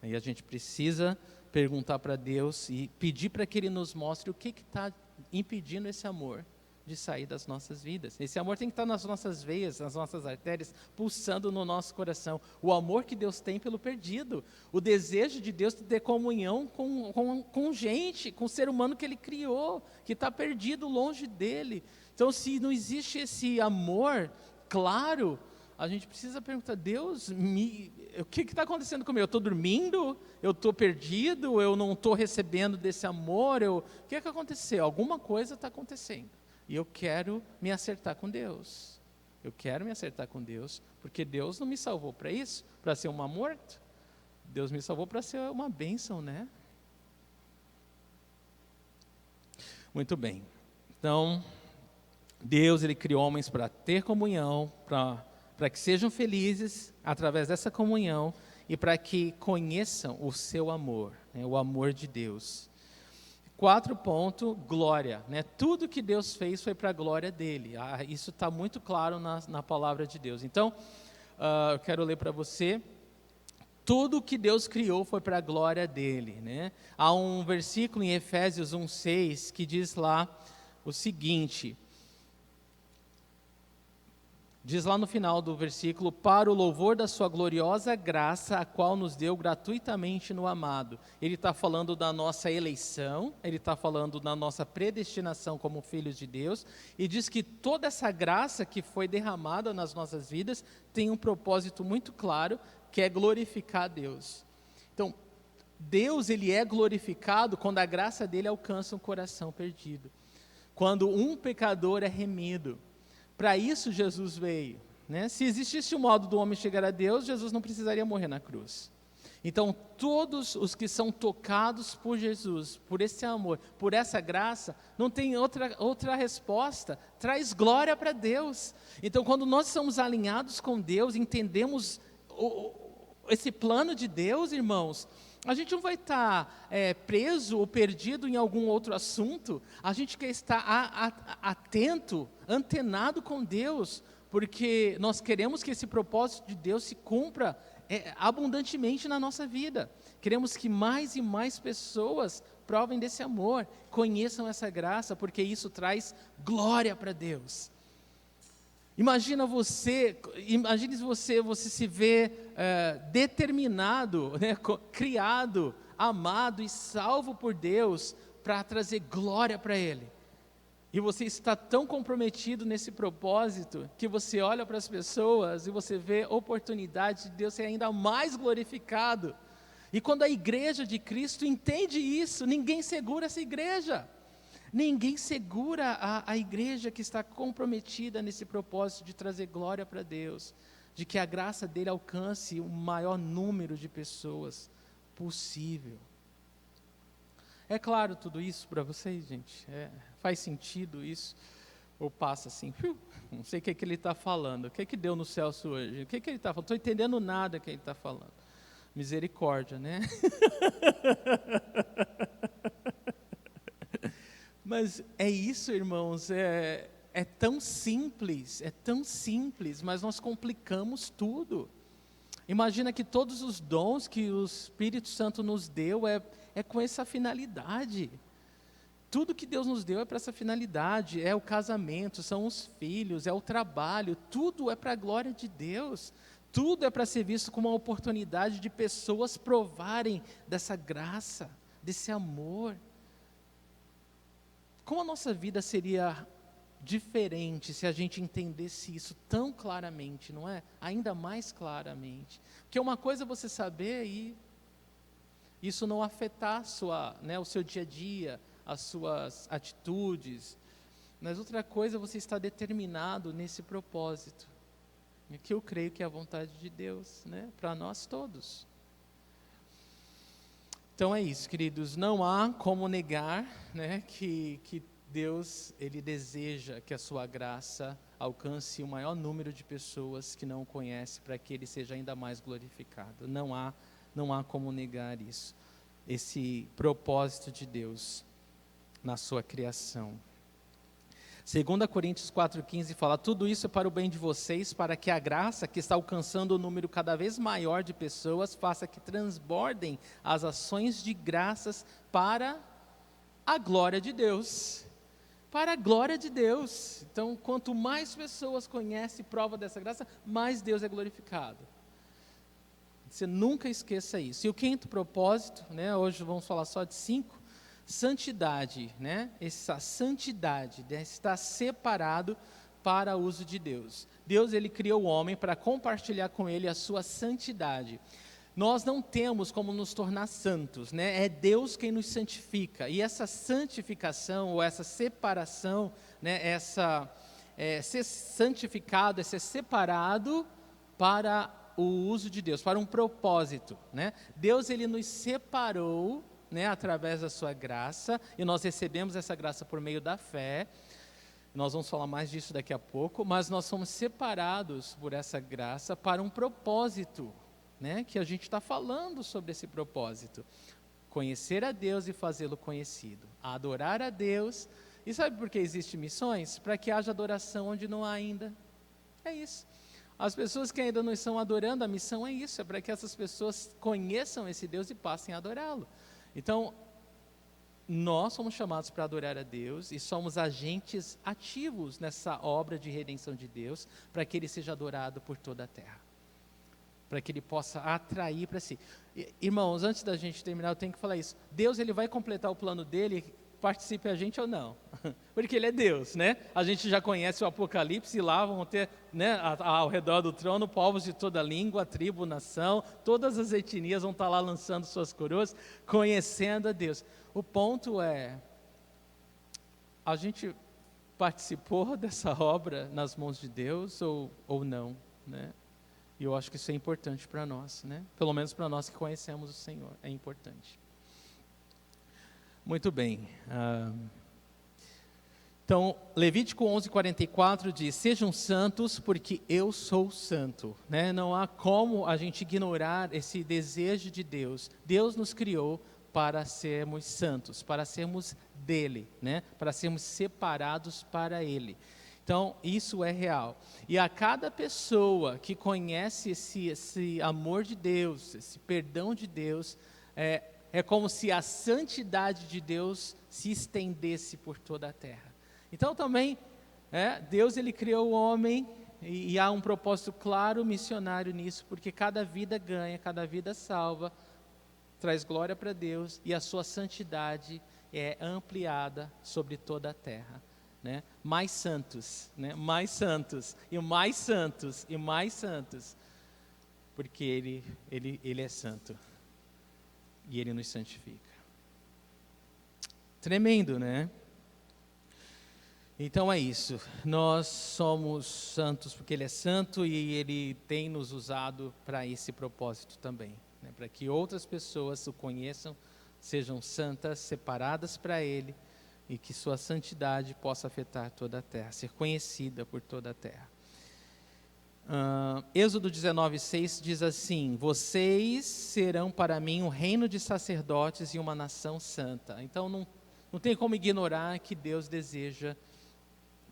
Aí a gente precisa perguntar para Deus e pedir para que Ele nos mostre o que está impedindo esse amor de sair das nossas vidas. Esse amor tem que estar nas nossas veias, nas nossas artérias, pulsando no nosso coração. O amor que Deus tem pelo perdido. O desejo de Deus de ter comunhão com gente, com o ser humano que Ele criou, que está perdido longe dEle. Então, se não existe esse amor claro, a gente precisa perguntar, Deus, o que está acontecendo comigo? Eu estou dormindo? Eu estou perdido? Eu não estou recebendo desse amor? O que aconteceu? Alguma coisa está acontecendo. E eu quero me acertar com Deus. Eu quero me acertar com Deus, porque Deus não me salvou para isso, para ser uma morta. Deus me salvou para ser uma bênção, né? Muito bem. Então, Deus, Ele criou homens para ter comunhão, para que sejam felizes através dessa comunhão e para que conheçam o seu amor, né, o amor de Deus. 4 ponto, glória. Né? Tudo que Deus fez foi para a glória dEle. Isso está muito claro na palavra de Deus. Então, eu quero ler para você. Tudo que Deus criou foi para a glória dEle. Né? Há um versículo em Efésios 1:6 que diz lá o seguinte... Diz lá no final do versículo, para o louvor da sua gloriosa graça, a qual nos deu gratuitamente no amado. Ele está falando da nossa eleição, ele está falando da nossa predestinação como filhos de Deus, e diz que toda essa graça que foi derramada nas nossas vidas tem um propósito muito claro, que é glorificar a Deus. Então, Deus, Ele é glorificado quando a graça dEle alcança um coração perdido. Quando um pecador é remido. Para isso Jesus veio, né? Se existisse um modo do homem chegar a Deus, Jesus não precisaria morrer na cruz. Então, todos os que são tocados por Jesus, por esse amor, por essa graça, não tem outra resposta, traz glória para Deus. Então, quando nós estamos alinhados com Deus, entendemos esse plano de Deus, irmãos, a gente não vai estar preso ou perdido em algum outro assunto, a gente quer estar atento, antenado com Deus, porque nós queremos que esse propósito de Deus se cumpra abundantemente na nossa vida. Queremos que mais e mais pessoas provem desse amor, conheçam essa graça, porque isso traz glória para Deus. Imagine você se vê determinado, né, criado, amado e salvo por Deus para trazer glória para Ele. E você está tão comprometido nesse propósito que você olha para as pessoas e você vê oportunidade de Deus ser ainda mais glorificado. E quando a igreja de Cristo entende isso, ninguém segura essa igreja. Ninguém segura a igreja que está comprometida nesse propósito de trazer glória para Deus, de que a graça dele alcance o maior número de pessoas possível. É claro tudo isso para vocês, gente? Faz sentido isso? Ou passa assim, não sei o que ele está falando, o que deu no Celso hoje? O que ele está falando? Não estou entendendo nada que ele está falando. Misericórdia, né? Mas é isso, irmãos, é tão simples, mas nós complicamos tudo. Imagina que todos os dons que o Espírito Santo nos deu é com essa finalidade. Tudo que Deus nos deu é para essa finalidade, é o casamento, são os filhos, é o trabalho, tudo é para a glória de Deus. Tudo é para ser visto como uma oportunidade de pessoas provarem dessa graça, desse amor. Como a nossa vida seria diferente se a gente entendesse isso tão claramente, não é? Ainda mais claramente. Porque uma coisa é você saber e isso não afetar o seu dia a dia, as suas atitudes, mas outra coisa é você estar determinado nesse propósito. que eu creio que é a vontade de Deus, né, para nós todos. Então é isso, queridos, não há como negar, né, que Deus, Ele deseja que a sua graça alcance o maior número de pessoas que não o conhecem, para que Ele seja ainda mais glorificado. Não há como negar isso, esse propósito de Deus na sua criação. 2 Coríntios 4,15 fala: tudo isso é para o bem de vocês, para que a graça que está alcançando um número cada vez maior de pessoas faça que transbordem as ações de graças para a glória de Deus. Para a glória de Deus. Então, quanto mais pessoas conhecem e provam dessa graça, mais Deus é glorificado. Você nunca esqueça isso. E o quinto propósito, né, hoje vamos falar só de 5, santidade, né? Essa santidade, né, está separado para o uso de Deus. Deus, Ele criou o homem para compartilhar com Ele a sua santidade. Nós não temos como nos tornar santos, né? É Deus quem nos santifica. E essa santificação, ou essa separação, né, ser santificado é ser separado para o uso de Deus, para um propósito, né? Deus, Ele nos separou, né, através da sua graça, e nós recebemos essa graça por meio da fé. Nós vamos falar mais disso daqui a pouco, mas nós somos separados por essa graça para um propósito, né, que a gente está falando sobre esse propósito: conhecer a Deus e fazê-lo conhecido, adorar a Deus. E sabe por que existem missões? Para que haja adoração onde não há ainda. É isso. As pessoas que ainda não estão adorando, a missão é isso, é para que essas pessoas conheçam esse Deus e passem a adorá-lo. Então, nós somos chamados para adorar a Deus e somos agentes ativos nessa obra de redenção de Deus, para que Ele seja adorado por toda a terra, para que Ele possa atrair para si. Irmãos, antes da gente terminar, eu tenho que falar isso. Deus, Ele vai completar o plano dEle, participe a gente ou não, porque Ele é Deus, né? A gente já conhece o Apocalipse, e lá vão ter, né, ao redor do trono, povos de toda língua, tribo, nação, todas as etnias vão estar lá lançando suas coroas, conhecendo a Deus. O ponto é, a gente participou dessa obra nas mãos de Deus ou não, né? E eu acho que isso é importante para nós, né? Pelo menos para nós que conhecemos o Senhor, é importante. Muito bem. Então, Levítico 11:44 diz: sejam santos porque eu sou santo, né? Não há como a gente ignorar esse desejo de Deus. Deus nos criou para sermos santos, para sermos dele, né? Para sermos separados para ele. Então, isso é real. E a cada pessoa que conhece esse amor de Deus, esse perdão de Deus, é como se a santidade de Deus se estendesse por toda a terra. Então também, Deus, Ele criou o homem, e há um propósito claro, missionário nisso, porque cada vida ganha, cada vida salva, traz glória para Deus, e a sua santidade é ampliada sobre toda a terra, né? Mais santos, né? Mais santos, e mais santos, e mais santos, porque Ele é santo. E Ele nos santifica. Tremendo, né? Então é isso. Nós somos santos porque Ele é santo e Ele tem nos usado para esse propósito também, né? Para que outras pessoas o conheçam, sejam santas, separadas para Ele, e que sua santidade possa afetar toda a terra, ser conhecida por toda a terra. Êxodo 19:6 diz assim: vocês serão para mim um reino de sacerdotes e uma nação santa. Então não tem como ignorar que Deus deseja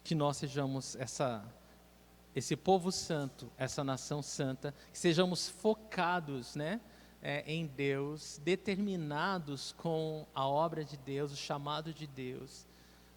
que nós sejamos esse povo santo, essa nação santa, que sejamos focados, né, em Deus, determinados com a obra de Deus, o chamado de Deus,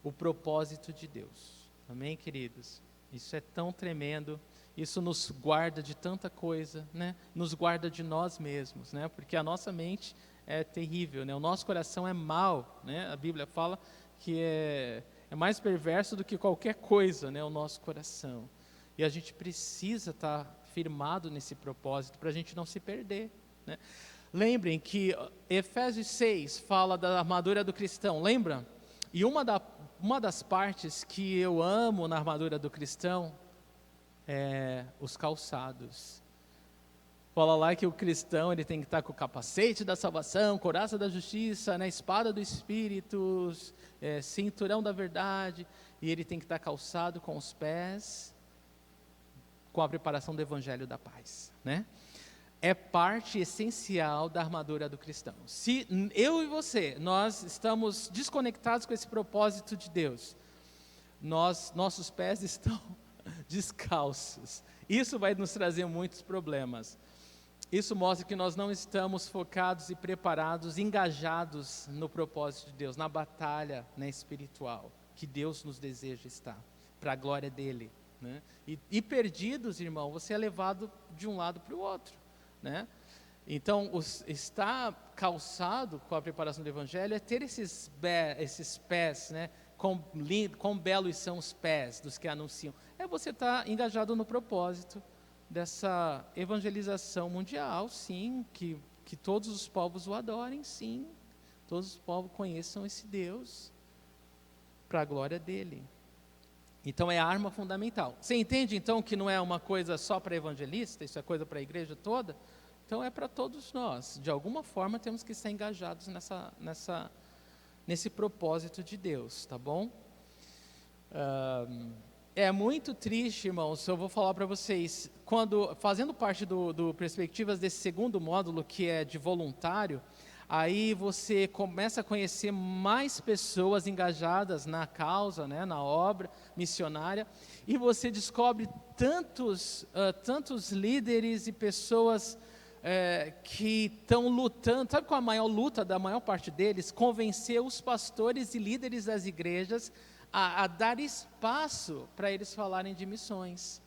o propósito de Deus. Amém, queridos? Isso é tão tremendo. Isso nos guarda de tanta coisa, né? Nos guarda de nós mesmos, né? Porque a nossa mente é terrível, né? O nosso coração é mau, né? A Bíblia fala que é mais perverso do que qualquer coisa, né? O nosso coração. E a gente precisa estar firmado nesse propósito para a gente não se perder, né? Lembrem que Efésios 6 fala da armadura do cristão, lembra? E uma das partes que eu amo na armadura do cristão os calçados. Fala lá que o cristão ele tem que estar com o capacete da salvação, couraça da justiça, né, espada do Espírito, cinturão da verdade, e ele tem que estar calçado com os pés, com a preparação do evangelho da paz, né? É parte essencial da armadura do cristão. Se eu e você, nós estamos desconectados com esse propósito de Deus, nossos pés estão descalços, isso vai nos trazer muitos problemas. Isso mostra que nós não estamos focados e preparados, engajados no propósito de Deus, na batalha, né, espiritual, que Deus nos deseja estar, para a glória dEle, né? E perdidos, irmão, você é levado de um lado para o outro, né? Então, estar calçado com a preparação do Evangelho é ter esses pés, né? Quão belos são os pés dos que anunciam. É você estar engajado no propósito dessa evangelização mundial, sim, que todos os povos o adorem, sim, todos os povos conheçam esse Deus, para a glória dEle. Então é a arma fundamental. Você entende então que não é uma coisa só para evangelista, isso é coisa para a igreja toda? Então é para todos nós, de alguma forma temos que estar engajados nesse propósito de Deus, tá bom? É muito triste, irmãos, eu vou falar para vocês, fazendo parte do Perspectivas desse segundo módulo, que é de voluntário, aí você começa a conhecer mais pessoas engajadas na causa, né, na obra missionária, e você descobre tantos líderes e pessoas que estão lutando. Sabe qual é a maior luta da maior parte deles? Convencer os pastores e líderes das igrejas a dar espaço para eles falarem de missões.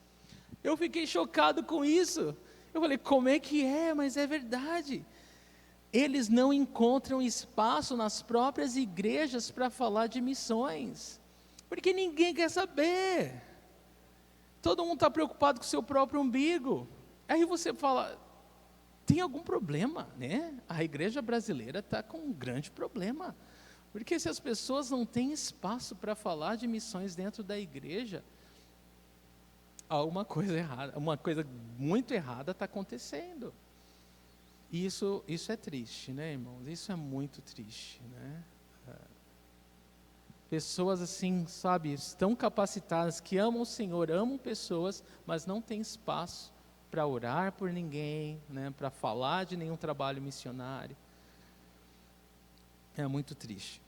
Eu fiquei chocado com isso. Eu falei, como é que é? Mas é verdade. Eles não encontram espaço nas próprias igrejas para falar de missões, porque ninguém quer saber. Todo mundo está preocupado com o seu próprio umbigo. Aí você fala, tem algum problema, né? A igreja brasileira está com um grande problema. Porque se as pessoas não têm espaço para falar de missões dentro da igreja, alguma coisa errada, uma coisa muito errada está acontecendo. E isso é triste, né, irmãos? Isso é muito triste, né? Pessoas assim, sabe, estão capacitadas, que amam o Senhor, amam pessoas, mas não têm espaço para orar por ninguém, né, para falar de nenhum trabalho missionário. É muito triste.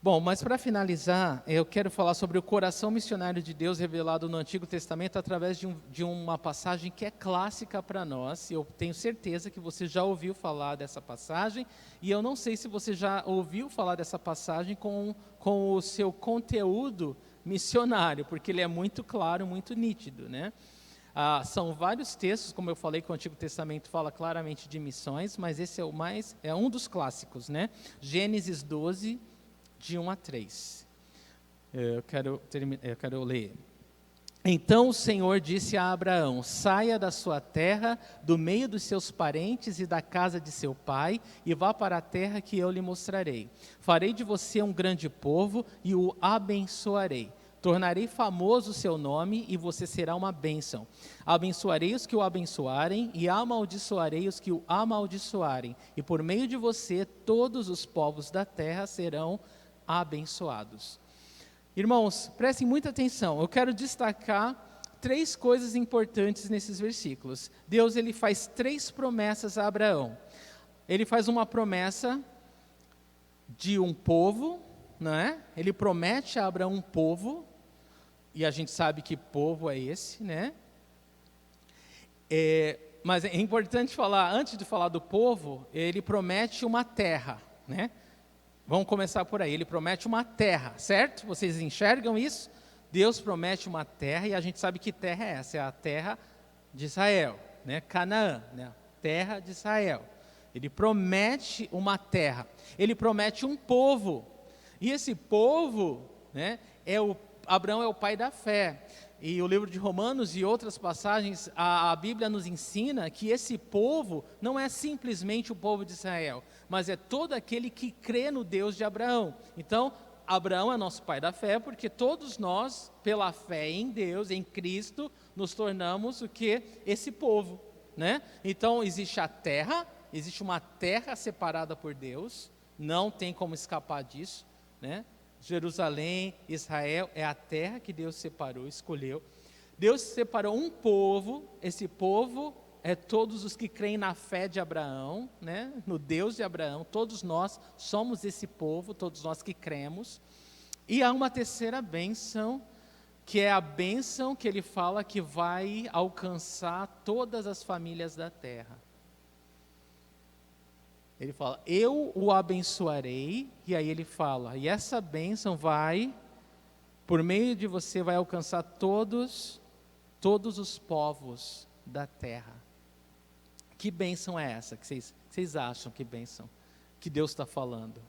Bom, mas para finalizar, eu quero falar sobre o coração missionário de Deus revelado no Antigo Testamento através de uma passagem que é clássica para nós. Eu tenho certeza que você já ouviu falar dessa passagem, e eu não sei se você já ouviu falar dessa passagem com o seu conteúdo missionário, porque ele é muito claro, muito nítido, né? São vários textos, como eu falei, que o Antigo Testamento fala claramente de missões, mas esse é um dos clássicos, né? Gênesis 12, de 1 a 3. Eu quero ler. Então o Senhor disse a Abraão: saia da sua terra, do meio dos seus parentes e da casa de seu pai, e vá para a terra que eu lhe mostrarei. Farei de você um grande povo e o abençoarei. Tornarei famoso o seu nome e você será uma bênção. Abençoarei os que o abençoarem e amaldiçoarei os que o amaldiçoarem. E por meio de você todos os povos da terra serão abençoados. Irmãos, prestem muita atenção. Eu quero destacar 3 coisas importantes nesses versículos. Deus, ele faz 3 promessas a Abraão. Ele faz uma promessa de um povo, não é? Ele promete a Abraão um povo, e a gente sabe que povo é esse, né? Mas é importante falar, antes de falar do povo, ele promete uma terra, né? Vamos começar por aí. Ele promete uma terra, certo? Vocês enxergam isso? Deus promete uma terra, e a gente sabe que terra é essa? É a terra de Israel, né? Canaã, né? Terra de Israel. Ele promete uma terra. Ele promete um povo. E esse povo, né? Abraão é o pai da fé. E o livro de Romanos e outras passagens, a Bíblia nos ensina que esse povo não é simplesmente o povo de Israel, mas é todo aquele que crê no Deus de Abraão. Então, Abraão é nosso pai da fé, porque todos nós, pela fé em Deus, em Cristo, nos tornamos o que? Esse povo, né? Então existe a terra, existe uma terra separada por Deus, não tem como escapar disso, né? Jerusalém, Israel é a terra que Deus separou, escolheu. Deus separou um povo, esse povo é todos os que creem na fé de Abraão, né? No Deus de Abraão, todos nós somos esse povo, todos nós que cremos. E há uma terceira bênção, que é a bênção que ele fala que vai alcançar todas as famílias da terra. Ele fala, eu o abençoarei, e aí ele fala, e essa bênção vai, por meio de você, vai alcançar todos os povos da terra. Que bênção é essa que vocês acham que bênção que Deus está falando?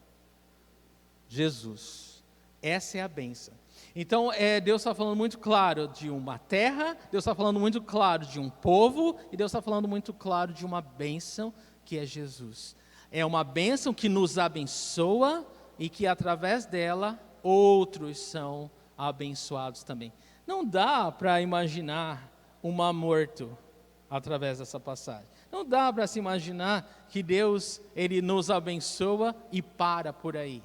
Jesus, essa é a bênção. Então Deus está falando muito claro de uma terra, Deus está falando muito claro de um povo, e Deus está falando muito claro de uma bênção que é Jesus. É uma bênção que nos abençoa e que através dela outros são abençoados também. Não dá para imaginar um mar morto através dessa passagem. Não dá para se imaginar que Deus, Ele nos abençoa e para por aí.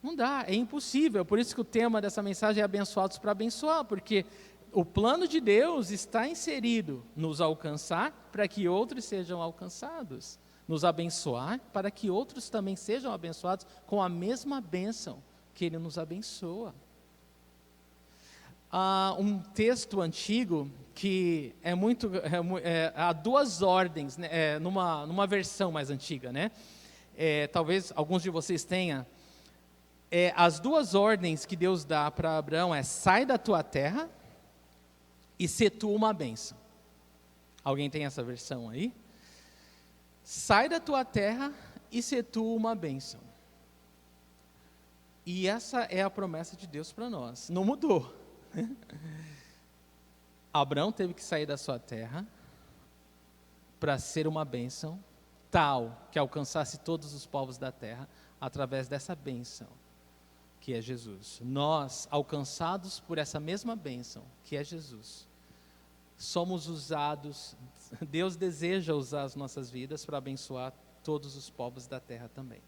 Não dá, é impossível. Por isso que o tema dessa mensagem é abençoados para abençoar, porque o plano de Deus está inserido nos alcançar para que outros sejam alcançados. Nos abençoar para que outros também sejam abençoados com a mesma bênção que Ele nos abençoa. Há um texto antigo que há duas ordens, né, numa versão mais antiga, né? Talvez alguns de vocês tenham. As duas ordens que Deus dá para Abraão sai da tua terra e se tu uma bênção. Alguém tem essa versão aí? Sai da tua terra e se tu uma bênção. E essa é a promessa de Deus para nós, não mudou. Abraão teve que sair da sua terra para ser uma bênção tal que alcançasse todos os povos da terra através dessa bênção que é Jesus. Nós, alcançados por essa mesma bênção que é Jesus, somos usados, Deus deseja usar as nossas vidas para abençoar todos os povos da terra também.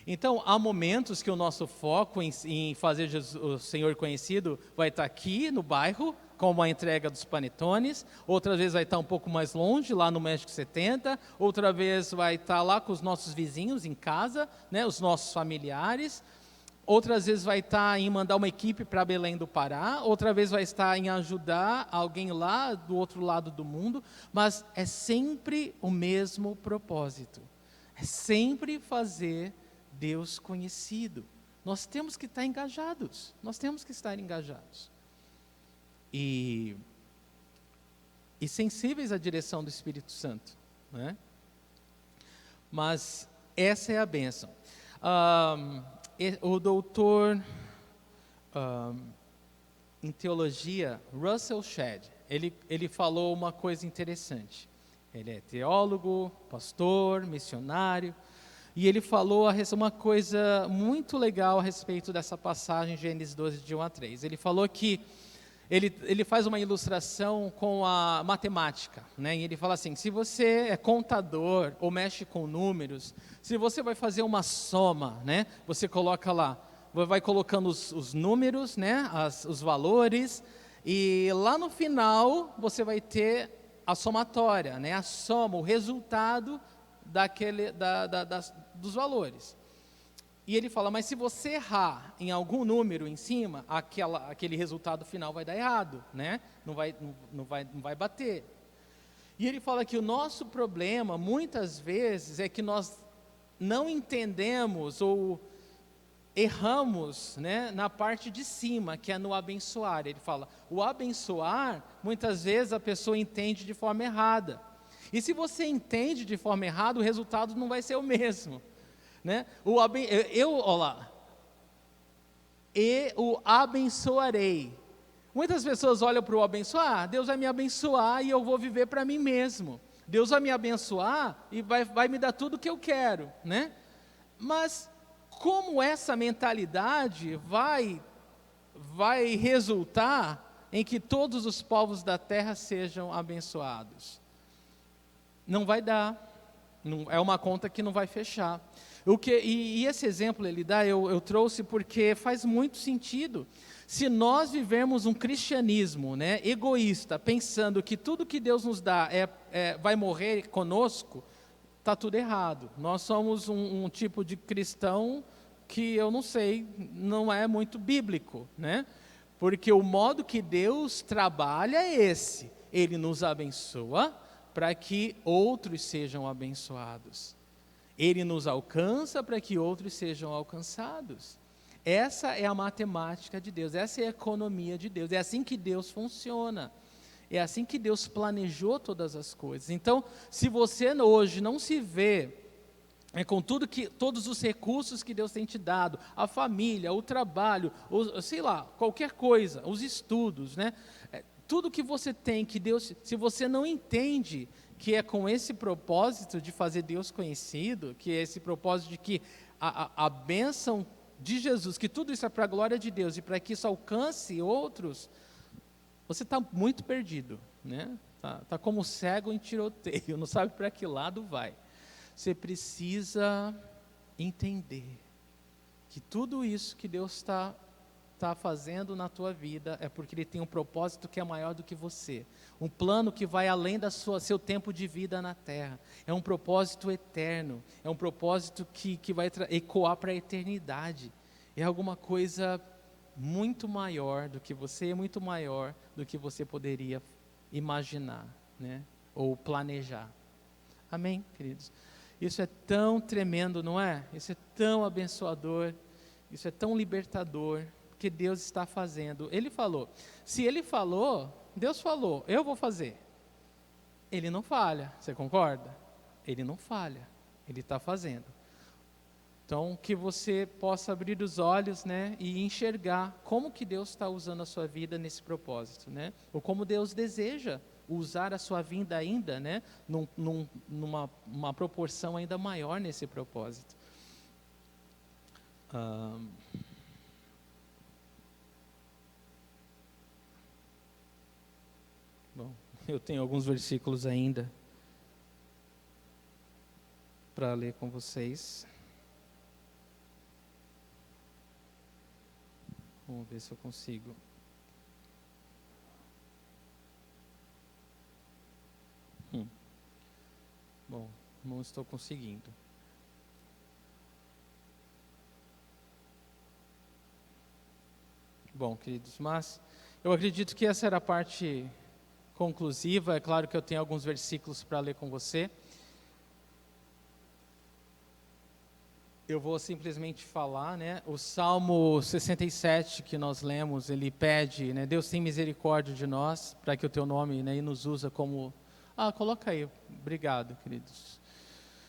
Então, há momentos que o nosso foco em fazer o Senhor conhecido vai estar aqui no bairro, como a entrega dos panetones, outra vez vai estar um pouco mais longe, lá no México 70, outra vez vai estar lá com os nossos vizinhos em casa, né, os nossos familiares, outras vezes vai estar em mandar uma equipe para Belém do Pará, outra vez vai estar em ajudar alguém lá do outro lado do mundo, mas é sempre o mesmo propósito, é sempre fazer Deus conhecido. Nós temos que estar engajados, e sensíveis à direção do Espírito Santo, né? Mas essa é a bênção. O doutor em teologia, Russell Shedd, ele falou uma coisa interessante. Ele é teólogo, pastor, missionário, e ele falou uma coisa muito legal a respeito dessa passagem, Gênesis 12, de 1 a 3. Ele falou que ele faz uma ilustração com a matemática, né? E ele fala assim, se você é contador ou mexe com números, se você vai fazer uma soma, né? Você coloca lá, vai colocando os números, né? Os valores, e lá no final você vai ter a somatória, né? A soma, o resultado dos valores. E ele fala, mas se você errar em algum número em cima, aquele resultado final vai dar errado, né? Não vai bater. E ele fala que o nosso problema, muitas vezes, é que nós não entendemos ou erramos, né, na parte de cima, que é no abençoar. Ele fala, o abençoar, muitas vezes a pessoa entende de forma errada. E se você entende de forma errada, o resultado não vai ser o mesmo, né? E o abençoarei. Muitas pessoas olham para o abençoar, Deus vai me abençoar e eu vou viver para mim mesmo. Deus vai me abençoar e vai me dar tudo o que eu quero, né? Mas como essa mentalidade vai resultar em que todos os povos da terra sejam abençoados? Não vai dar. Não, é uma conta que não vai fechar. E esse exemplo ele dá, eu trouxe porque faz muito sentido. Se nós vivermos um cristianismo, né, egoísta, pensando que tudo que Deus nos dá vai morrer conosco, está tudo errado. Nós somos um tipo de cristão que eu não sei, não é muito bíblico, né? Porque o modo que Deus trabalha é esse. Ele nos abençoa para que outros sejam abençoados. Ele nos alcança para que outros sejam alcançados. Essa é a matemática de Deus, essa é a economia de Deus, é assim que Deus funciona. É assim que Deus planejou todas as coisas. Então, se você hoje não se vê com todos os recursos que Deus tem te dado, a família, o trabalho, sei lá, qualquer coisa, os estudos, né? Tudo que você tem, que Deus, se você não entende que é com esse propósito de fazer Deus conhecido, que é esse propósito de que a bênção de Jesus, que tudo isso é para a glória de Deus e para que isso alcance outros, você está muito perdido, né? Tá como cego em tiroteio, não sabe para que lado vai. Você precisa entender que tudo isso que Deus está fazendo na tua vida é porque Ele tem um propósito que é maior do que você, um plano que vai além da seu tempo de vida na terra, é um propósito eterno, é um propósito que vai ecoar para a eternidade, é alguma coisa muito maior do que você, muito maior do que você poderia imaginar, né? Ou planejar. Amém, queridos? Isso é tão tremendo, não é? Isso é tão abençoador, isso é tão libertador, que Deus está fazendo. Ele falou. Se Ele falou, Deus falou, eu vou fazer. Ele não falha, você concorda? Ele não falha, Ele está fazendo. Então, que você possa abrir os olhos, né, e enxergar como que Deus está usando a sua vida nesse propósito, né? Ou como Deus deseja usar a sua vida ainda, né, numa proporção ainda maior nesse propósito. Bom, eu tenho alguns versículos ainda para ler com vocês. Vamos ver se eu consigo. Bom, não estou conseguindo. Bom, queridos, mas eu acredito que essa era a parte conclusiva. É claro que eu tenho alguns versículos para ler com você. Eu vou simplesmente falar, né? O Salmo 67 que nós lemos, ele pede, né? Deus tem misericórdia de nós, para que o teu nome, né, nos usa como... coloca aí. Obrigado, queridos.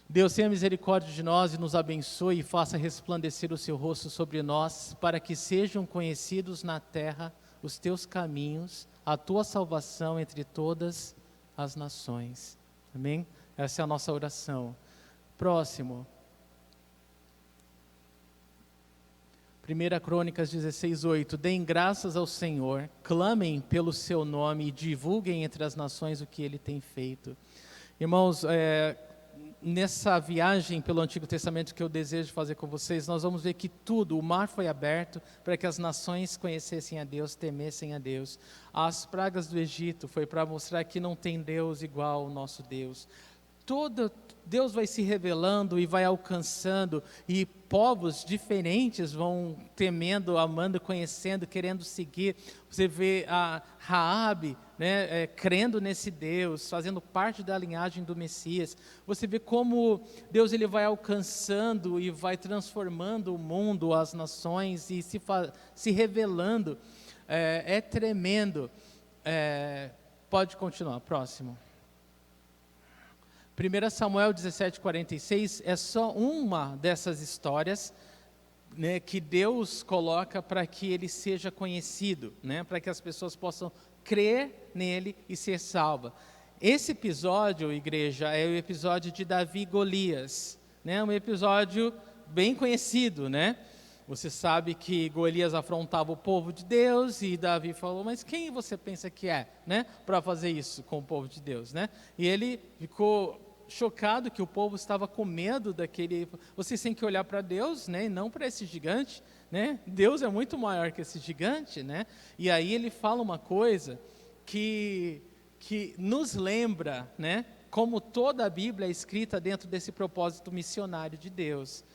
Deus tenha misericórdia de nós e nos abençoe e faça resplandecer o seu rosto sobre nós, para que sejam conhecidos na terra os teus caminhos, a tua salvação entre todas as nações. Amém? Essa é a nossa oração. Próximo. 1 Crônicas 16:8. Deem graças ao Senhor, clamem pelo seu nome e divulguem entre as nações o que Ele tem feito. Irmãos, nessa viagem pelo Antigo Testamento que eu desejo fazer com vocês, nós vamos ver que o mar foi aberto para que as nações conhecessem a Deus, temessem a Deus. As pragas do Egito foi para mostrar que não tem Deus igual ao nosso Deus. Deus vai se revelando e vai alcançando, e povos diferentes vão temendo, amando, conhecendo, querendo seguir. Você vê a Raabe, né, crendo nesse Deus, fazendo parte da linhagem do Messias. Você vê como Deus ele vai alcançando e vai transformando o mundo, as nações, e se revelando. É tremendo. Pode continuar, próximo. 1 Samuel 17:46 é só uma dessas histórias, né, que Deus coloca para que ele seja conhecido, né, para que as pessoas possam crer nele e ser salvas. Esse episódio, igreja, é o episódio de Davi e Golias, né, um episódio bem conhecido, né? Você sabe que Golias afrontava o povo de Deus e Davi falou, mas quem você pensa que é, né? Para fazer isso com o povo de Deus, né? E ele ficou chocado que o povo estava com medo daquele... Vocês têm que olhar para Deus, né? E não para esse gigante, né? Deus é muito maior que esse gigante, né? E aí ele fala uma coisa que nos lembra, né? Como toda a Bíblia é escrita dentro desse propósito missionário de Deus.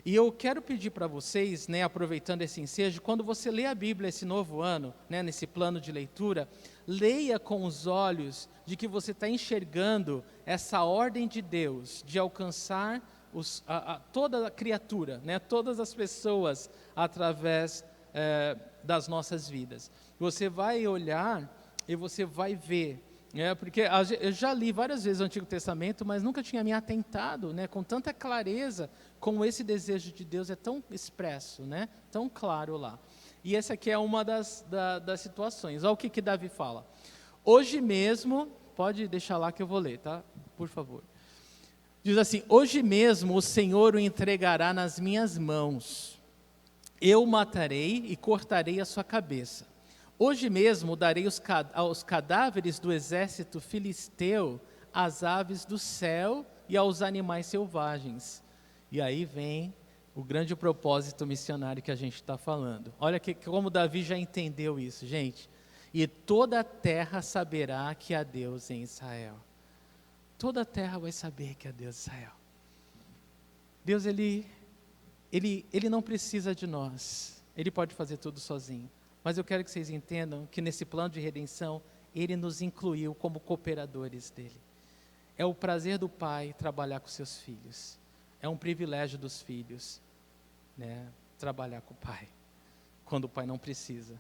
E eu quero pedir para vocês, né, aproveitando esse ensejo, quando você lê a Bíblia esse novo ano, né, nesse plano de leitura, leia com os olhos de que você está enxergando essa ordem de Deus de alcançar toda a criatura, né, todas as pessoas através das nossas vidas. Você vai olhar e você vai ver, porque eu já li várias vezes o Antigo Testamento, mas nunca tinha me atentado, né, com tanta clareza, como esse desejo de Deus é tão expresso, né, tão claro lá. E essa aqui é uma das situações. Olha o que Davi fala. Hoje mesmo, pode deixar lá que eu vou ler, tá? Por favor. Diz assim, hoje mesmo o Senhor o entregará nas minhas mãos. Eu o matarei e cortarei a sua cabeça. Hoje mesmo darei aos cadáveres do exército filisteu, às aves do céu e aos animais selvagens. E aí vem o grande propósito missionário que a gente está falando. Olha como Davi já entendeu isso, gente. E toda a terra saberá que há Deus em Israel. Toda a terra vai saber que há Deus em Israel. Deus, Ele não precisa de nós. Ele pode fazer tudo sozinho. Mas eu quero que vocês entendam que nesse plano de redenção, Ele nos incluiu como cooperadores dEle. É o prazer do Pai trabalhar com seus filhos. É um privilégio dos filhos, né, trabalhar com o Pai. Quando o Pai não precisa.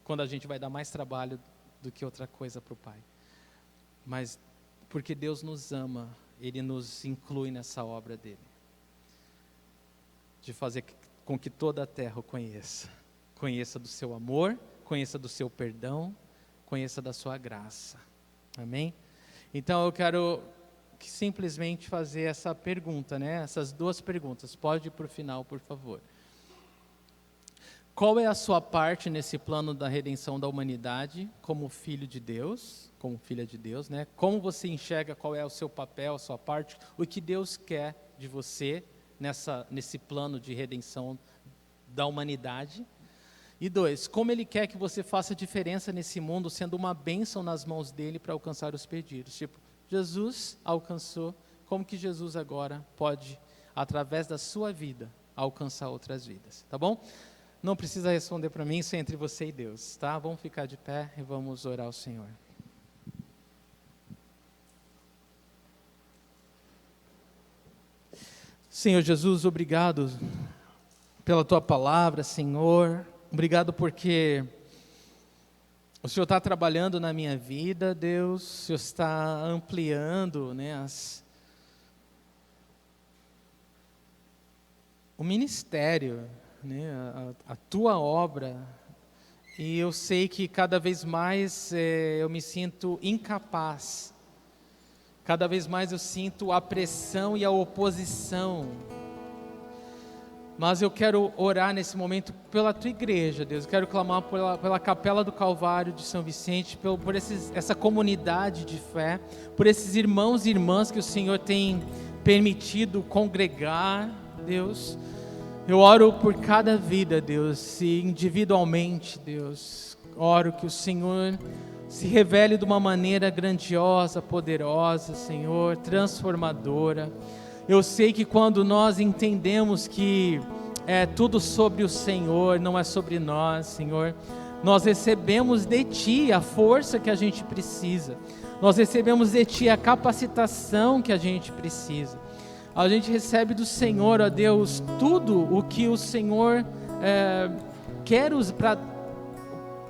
Quando a gente vai dar mais trabalho do que outra coisa para o Pai. Mas porque Deus nos ama, Ele nos inclui nessa obra dEle. De fazer com que toda a terra o conheça. Conheça do seu amor, conheça do seu perdão, conheça da sua graça. Amém? Então eu quero simplesmente fazer essa pergunta, né? Essas duas perguntas. Pode ir para o final, por favor. Qual é a sua parte nesse plano da redenção da humanidade, como filho de Deus, como filha de Deus, né? Como você enxerga qual é o seu papel, a sua parte, o que Deus quer de você nesse plano de redenção da humanidade? E 2, como Ele quer que você faça diferença nesse mundo, sendo uma bênção nas mãos dEle para alcançar os perdidos. Tipo, Jesus alcançou, como que Jesus agora pode, através da sua vida, alcançar outras vidas, tá bom? Não precisa responder para mim, isso é entre você e Deus, tá? Vamos ficar de pé e vamos orar ao Senhor. Senhor Jesus, obrigado pela Tua palavra, Senhor. Obrigado porque o Senhor está trabalhando na minha vida, Deus. O Senhor está ampliando, né, o ministério, né, a Tua obra. E eu sei que cada vez mais eu me sinto incapaz. Cada vez mais eu sinto a pressão e a oposição. Mas eu quero orar nesse momento pela Tua igreja, Deus. Eu quero clamar pela Capela do Calvário de São Vicente, por essa comunidade de fé, por esses irmãos e irmãs que o Senhor tem permitido congregar, Deus. Eu oro por cada vida, Deus, e individualmente, Deus. Oro que o Senhor se revele de uma maneira grandiosa, poderosa, Senhor, transformadora. Eu sei que quando nós entendemos que é tudo sobre o Senhor, não é sobre nós, Senhor, nós recebemos de Ti a força que a gente precisa, nós recebemos de Ti a capacitação que a gente precisa, a gente recebe do Senhor, ó Deus, tudo o que o Senhor quer usar,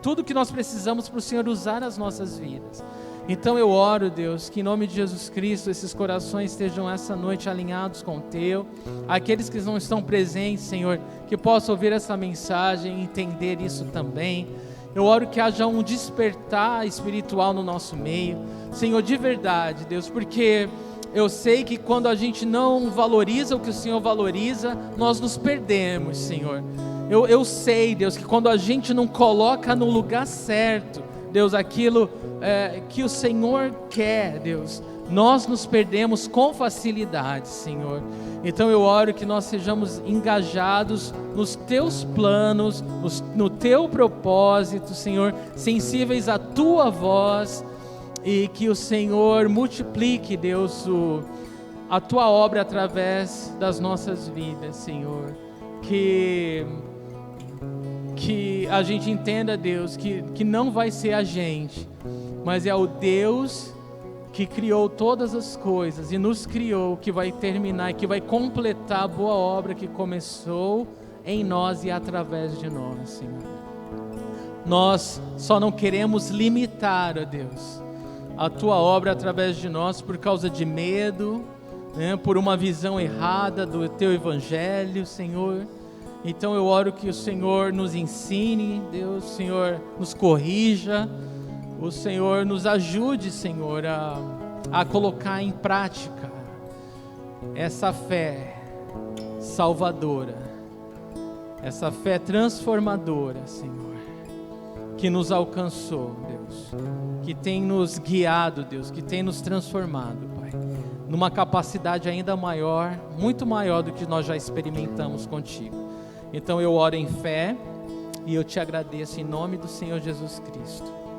tudo que nós precisamos para o Senhor usar as nossas vidas. Então eu oro, Deus, que em nome de Jesus Cristo, esses corações estejam essa noite alinhados com o Teu. Aqueles que não estão presentes, Senhor, que possam ouvir essa mensagem e entender isso também. Eu oro que haja um despertar espiritual no nosso meio, Senhor, de verdade, Deus, porque eu sei que quando a gente não valoriza o que o Senhor valoriza, nós nos perdemos, Senhor. Eu sei, Deus, que quando a gente não coloca no lugar certo, Deus, aquilo que o Senhor quer, Deus, nós nos perdemos com facilidade, Senhor. Então eu oro que nós sejamos engajados nos teus planos, no teu propósito, Senhor, sensíveis à tua voz, e que o Senhor multiplique, Deus, a tua obra através das nossas vidas, Senhor. Que a gente entenda, Deus, que não vai ser a gente, mas é o Deus que criou todas as coisas e nos criou, que vai terminar e que vai completar a boa obra que começou em nós e através de nós, Senhor. Nós só não queremos limitar, ó Deus, a tua obra através de nós por causa de medo, né, por uma visão errada do teu evangelho, Senhor. Então eu oro que o Senhor nos ensine, Deus, o Senhor nos corrija, o Senhor nos ajude, Senhor, a colocar em prática essa fé salvadora, essa fé transformadora, Senhor, que nos alcançou, Deus, que tem nos guiado, Deus, que tem nos transformado, Pai, numa capacidade ainda maior, muito maior do que nós já experimentamos contigo. Então eu oro em fé e eu te agradeço em nome do Senhor Jesus Cristo.